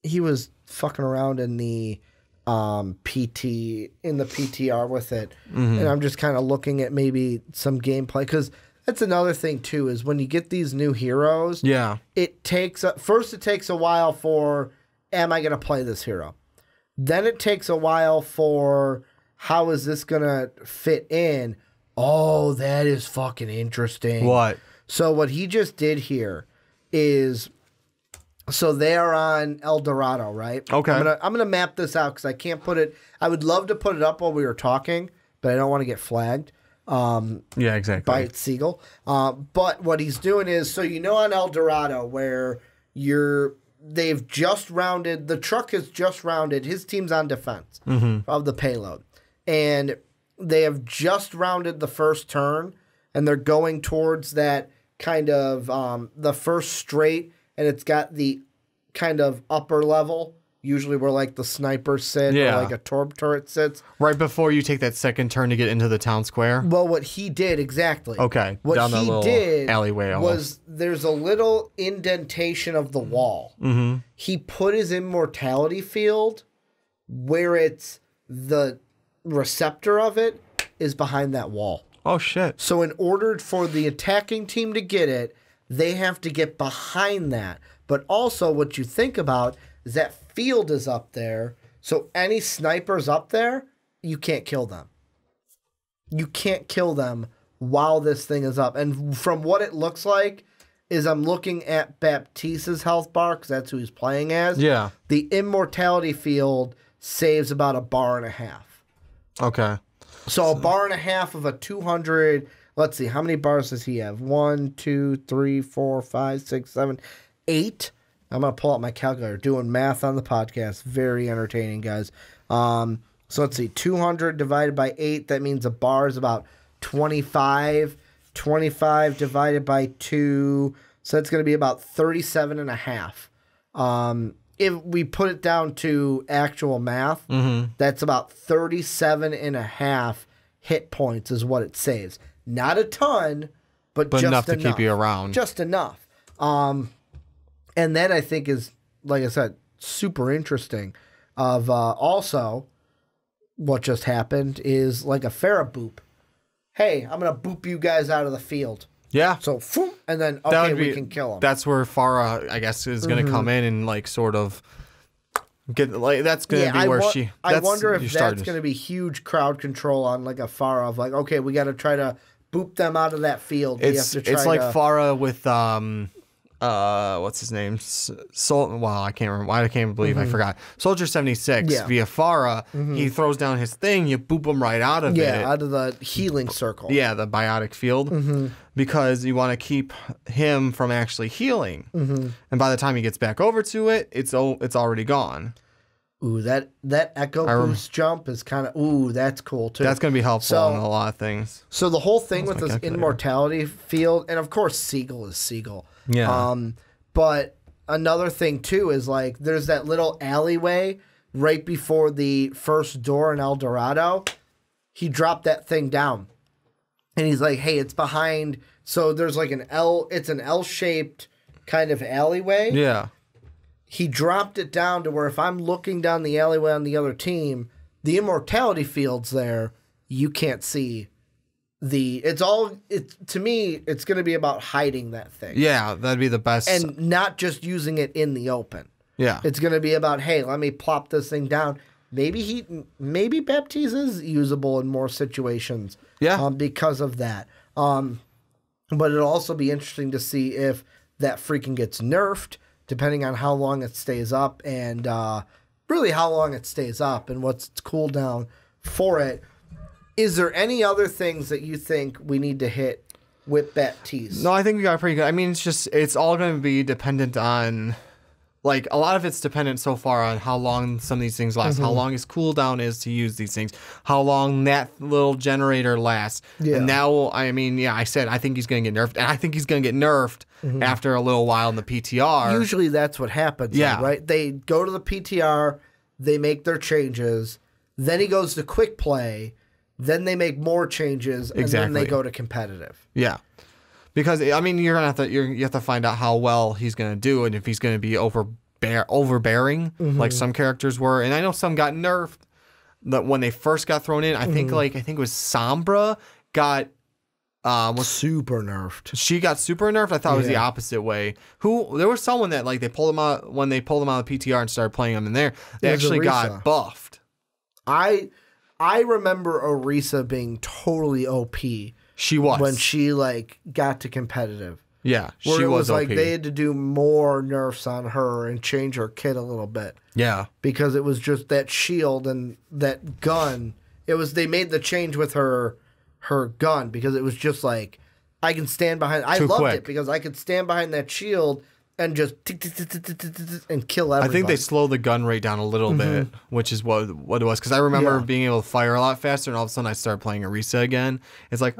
Speaker 2: He was fucking around in the... PTR with it, and I'm just kind of looking at maybe some gameplay, because that's another thing too, is when you get these new heroes, it takes first it takes a while for, am I gonna play this hero? Then it takes a while for, how is this gonna fit in? Oh, that is fucking interesting.
Speaker 3: What?
Speaker 2: So what he just did here is, so they are on El Dorado, right?
Speaker 3: Okay.
Speaker 2: I'm gonna map this out because I can't put it. I would love to put it up while we were talking, but I don't want to get flagged.
Speaker 3: Yeah, exactly.
Speaker 2: By Siegel. But what he's doing is, so on El Dorado where they've just rounded, the truck has just rounded. His team's on defense of the payload, and they have just rounded the first turn, and they're going towards that kind of the first straight. And it's got the kind of upper level, usually where like the snipers sit or like a Torb turret sits.
Speaker 3: Right before you take that second turn to get into the town square?
Speaker 2: Well, what he did, exactly.
Speaker 3: Okay,
Speaker 2: what
Speaker 3: down that little
Speaker 2: did
Speaker 3: alleyway
Speaker 2: was there's a little indentation of the wall. He put his immortality field where it's the receptor of it is behind that wall.
Speaker 3: Oh, shit.
Speaker 2: So in order for the attacking team to get it, they have to get behind that. But also what you think about is that field is up there. So any snipers up there, you can't kill them. You can't kill them while this thing is up. And from what it looks like, is I'm looking at Baptiste's health bar, because that's who he's playing as.
Speaker 3: Yeah.
Speaker 2: The immortality field saves about 1.5 bars.
Speaker 3: Okay.
Speaker 2: So 1.5 bars of a 200. Let's see, how many bars does he have? 1, 2, 3, 4, 5, 6, 7, 8. I'm going to pull out my calculator. Doing math on the podcast. Very entertaining, guys. So let's see, 200 divided by 8. That means a bar is about 25. 25 divided by 2. So that's going to be about 37.5. If we put it down to actual math, that's about 37.5 hit points is what it saves. Not a ton, but just enough
Speaker 3: to keep you around.
Speaker 2: Just enough. And that I think is, like I said, super interesting. Also, what just happened is like a Farah boop. Hey, I'm going to boop you guys out of the field.
Speaker 3: Yeah.
Speaker 2: So, and then, okay, we can kill them.
Speaker 3: That's where Farah, I guess, is going to come in and, like, sort of get, like, that's going to be where
Speaker 2: I wonder if that's going to be huge crowd control on, like, a Farah of, like, okay, we got to try to boop them out of that field.
Speaker 3: It's like Farah with, what's his name? I can't remember. I can't believe I forgot. Soldier 76 via Farah. He throws down his thing. You boop him right out of it.
Speaker 2: Yeah, out of the healing circle.
Speaker 3: Yeah, the biotic field. Because you want to keep him from actually healing. And by the time he gets back over to it, it's already gone.
Speaker 2: Ooh, that echo boost jump is kind of, that's cool too.
Speaker 3: That's going to be helpful in a lot of things.
Speaker 2: So the whole thing with this immortality field, and of course Siegel is Siegel.
Speaker 3: Yeah.
Speaker 2: But another thing too is like there's that little alleyway right before the first door in El Dorado. He dropped that thing down. And he's like, hey, it's behind. So there's like it's an L-shaped kind of alleyway.
Speaker 3: Yeah.
Speaker 2: He dropped it down to where if I'm looking down the alleyway on the other team, the immortality field's there. You can't see to me, it's going to be about hiding that thing.
Speaker 3: Yeah, that'd be the best.
Speaker 2: And not just using it in the open.
Speaker 3: Yeah.
Speaker 2: It's going to be about, hey, let me plop this thing down. Maybe Baptiste is usable in more situations.
Speaker 3: Yeah.
Speaker 2: Because of that. But it'll also be interesting to see if that freaking gets nerfed, depending on how long it stays up and really how long it stays up and what's its cooldown for it. Is there any other things that you think we need to hit with Baptiste?
Speaker 3: No, I think we got pretty good. I mean, it's all going to be dependent on, like, a lot of it's dependent so far on how long some of these things last, how long his cooldown is to use these things, how long that little generator lasts.
Speaker 2: Yeah.
Speaker 3: And now, I mean, I said I think he's going to get nerfed, and I think he's going to get nerfed after a little while in the PTR.
Speaker 2: Usually that's what happens, right? They go to the PTR, they make their changes, then he goes to quick play, then they make more changes, and then they go to competitive.
Speaker 3: Yeah. Because, I mean, you have to find out how well he's going to do and if he's going to be overbearing like some characters were. And I know some got nerfed that when they first got thrown in. I think it was Sombra got was
Speaker 2: super nerfed.
Speaker 3: She got super nerfed. I thought it was the opposite way. There was someone that like they pulled them out when they pulled them out of the PTR and started playing them in there. They actually got buffed.
Speaker 2: I remember Orisa being totally OP.
Speaker 3: She was
Speaker 2: when she like got to competitive.
Speaker 3: Yeah,
Speaker 2: where
Speaker 3: she was
Speaker 2: like
Speaker 3: OP.
Speaker 2: They had to do more nerfs on her and change her kit a little bit.
Speaker 3: Yeah,
Speaker 2: because it was just that shield and that gun. They made the change with her gun because it was just like I can stand behind. I loved it because I could stand behind that shield and just and kill everybody.
Speaker 3: I think they slowed the gun rate down a little bit, which is what it was. Because I remember being able to fire a lot faster, and all of a sudden I started playing Orisa again. It's like,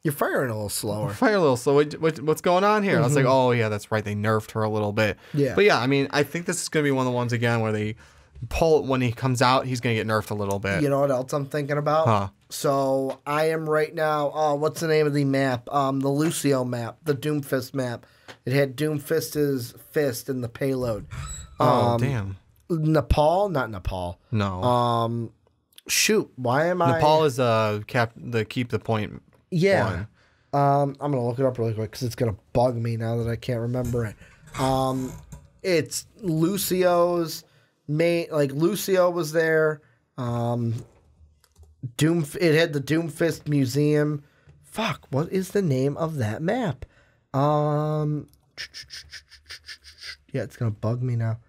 Speaker 2: you're firing a little slower.
Speaker 3: Fire a little slow. What's going on here? I was like, oh yeah, that's right. They nerfed her a little bit.
Speaker 2: Yeah.
Speaker 3: But yeah, I mean, I think this is going to be one of the ones again where they pull when he comes out, he's going to get nerfed a little bit.
Speaker 2: You know what else I'm thinking about?
Speaker 3: Huh.
Speaker 2: So I am right now. What's the name of the map? The Lucio map, the Doomfist map. It had Doomfist's fist in the payload.
Speaker 3: Damn.
Speaker 2: Nepal? Not Nepal.
Speaker 3: No.
Speaker 2: Shoot. Why am I?
Speaker 3: Nepal is the keep the point.
Speaker 2: Yeah. One. I'm gonna look it up really quick because it's gonna bug me now that I can't remember it. It's Lucio's main. Like Lucio was there. It had the Doomfist Museum Fuck, what is the name of that map? Yeah, it's going to bug me now.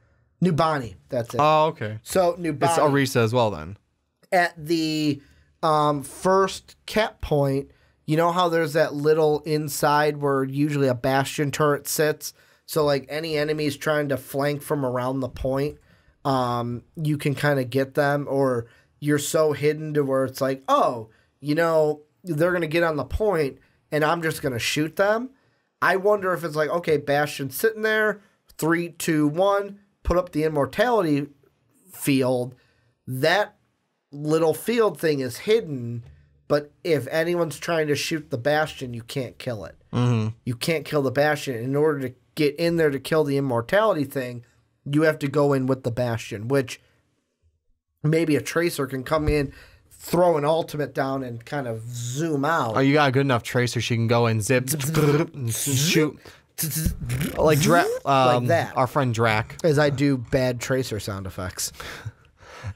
Speaker 2: New Bonnie, that's it.
Speaker 3: Oh, okay.
Speaker 2: So, New Bonnie.
Speaker 3: It's Orisa as well, then.
Speaker 2: At the first cap point, you know how there's that little inside where usually a bastion turret sits? So, like, any enemies trying to flank from around the point, you can kind of get them, or you're so hidden to where it's like, oh, you know, they're going to get on the point, and I'm just going to shoot them. I wonder if it's like, okay, Bastion's sitting there, 3, 2, 1, put up the immortality field. That little field thing is hidden, but if anyone's trying to shoot the Bastion, you can't kill it.
Speaker 3: Mm-hmm.
Speaker 2: You can't kill the Bastion. In order to get in there to kill the immortality thing, you have to go in with the Bastion, which maybe a Tracer can come in, throw an ultimate down, and kind of zoom out.
Speaker 3: Oh, you got a good enough Tracer she can go and zip, and shoot. Like
Speaker 2: that.
Speaker 3: Our friend Drac.
Speaker 2: As I do bad Tracer sound effects.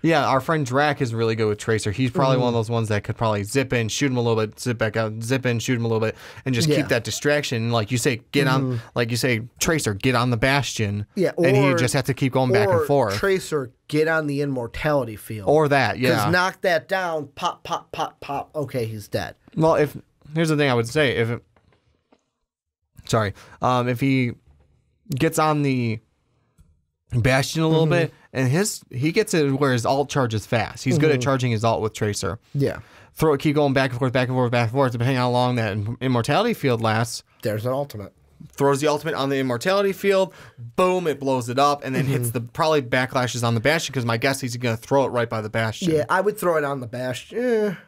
Speaker 3: Yeah, our friend Drac is really good with Tracer. He's probably one of those ones that could probably zip in, shoot him a little bit, zip back out, zip in, shoot him a little bit, and just keep that distraction. Like you say, get on, like you say, Tracer, get on the Bastion.
Speaker 2: Yeah,
Speaker 3: and he just have to keep going back and forth.
Speaker 2: Tracer, get on the immortality field.
Speaker 3: Or that, yeah.
Speaker 2: Because knock that down, pop, pop, pop, pop. Okay, he's dead.
Speaker 3: Well, here's the thing I would say, if he gets on the Bastion a little bit, and he gets it where his ult charges fast. He's good at charging his ult with Tracer.
Speaker 2: Yeah.
Speaker 3: Throw it, keep going back and forth, back and forth, back and forth, depending on how long that immortality field lasts.
Speaker 2: There's an ultimate.
Speaker 3: Throws the ultimate on the immortality field, boom, it blows it up, and then hits probably backlashes on the Bastion, because my guess he's going to throw it right by the Bastion.
Speaker 2: Yeah, I would throw it on the Bastion.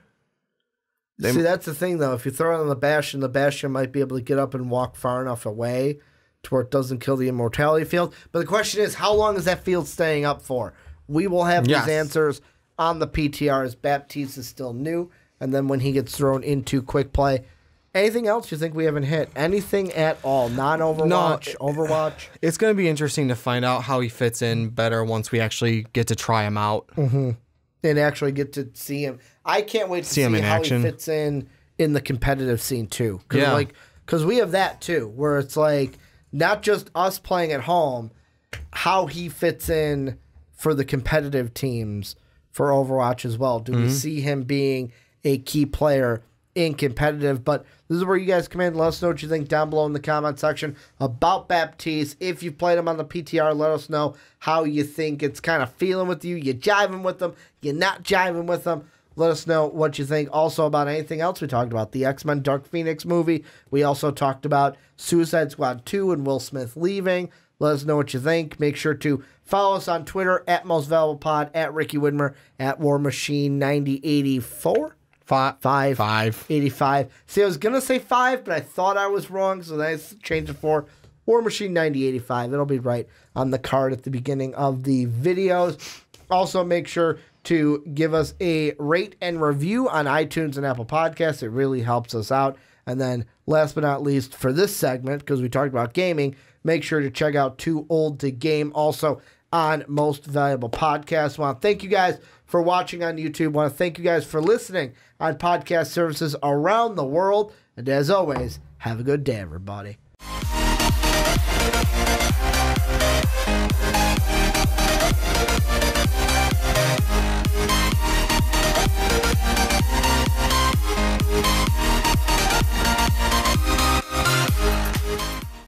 Speaker 2: See, that's the thing, though. If you throw it on the Bastion might be able to get up and walk far enough away to where it doesn't kill the immortality field. But the question is, how long is that field staying up for? We will have these answers on the PTR as Baptiste is still new, and then when he gets thrown into quick play. Anything else you think we haven't hit? Anything at all? Non-Overwatch? Overwatch?
Speaker 3: It's going to be interesting to find out how he fits in better once we actually get to try him out.
Speaker 2: And actually get to see him. I can't wait to see
Speaker 3: him in
Speaker 2: how
Speaker 3: action.
Speaker 2: he fits in the competitive scene, too. Because we have that, too, where it's like, not just us playing at home, how he fits in for the competitive teams for Overwatch as well. Do we see him being a key player in competitive? But this is where you guys come in. Let us know what you think down below in the comment section about Baptiste. If you've played him on the PTR, let us know how you think it's kind of feeling with you. You jiving with them? You're not jiving with them? Let us know what you think also about anything else we talked about. The X-Men Dark Phoenix movie. We also talked about Suicide Squad 2 and Will Smith leaving. Let us know what you think. Make sure to follow us on Twitter at MostValuablePod, at Ricky Widmer, at War Machine 9084. 585. See, I was going to say 5, but I thought I was wrong, so then I changed it for War Machine 9085. It'll be right on the card at the beginning of the videos. Also, make sure to give us a rate and review on iTunes and Apple Podcasts. It really helps us out. And then, last but not least, for this segment, because we talked about gaming, make sure to check out Too Old to Game, also on Most Valuable Podcasts. I want to thank you guys for watching on YouTube. I want to thank you guys for listening on podcast services around the world. And as always, have a good day, everybody.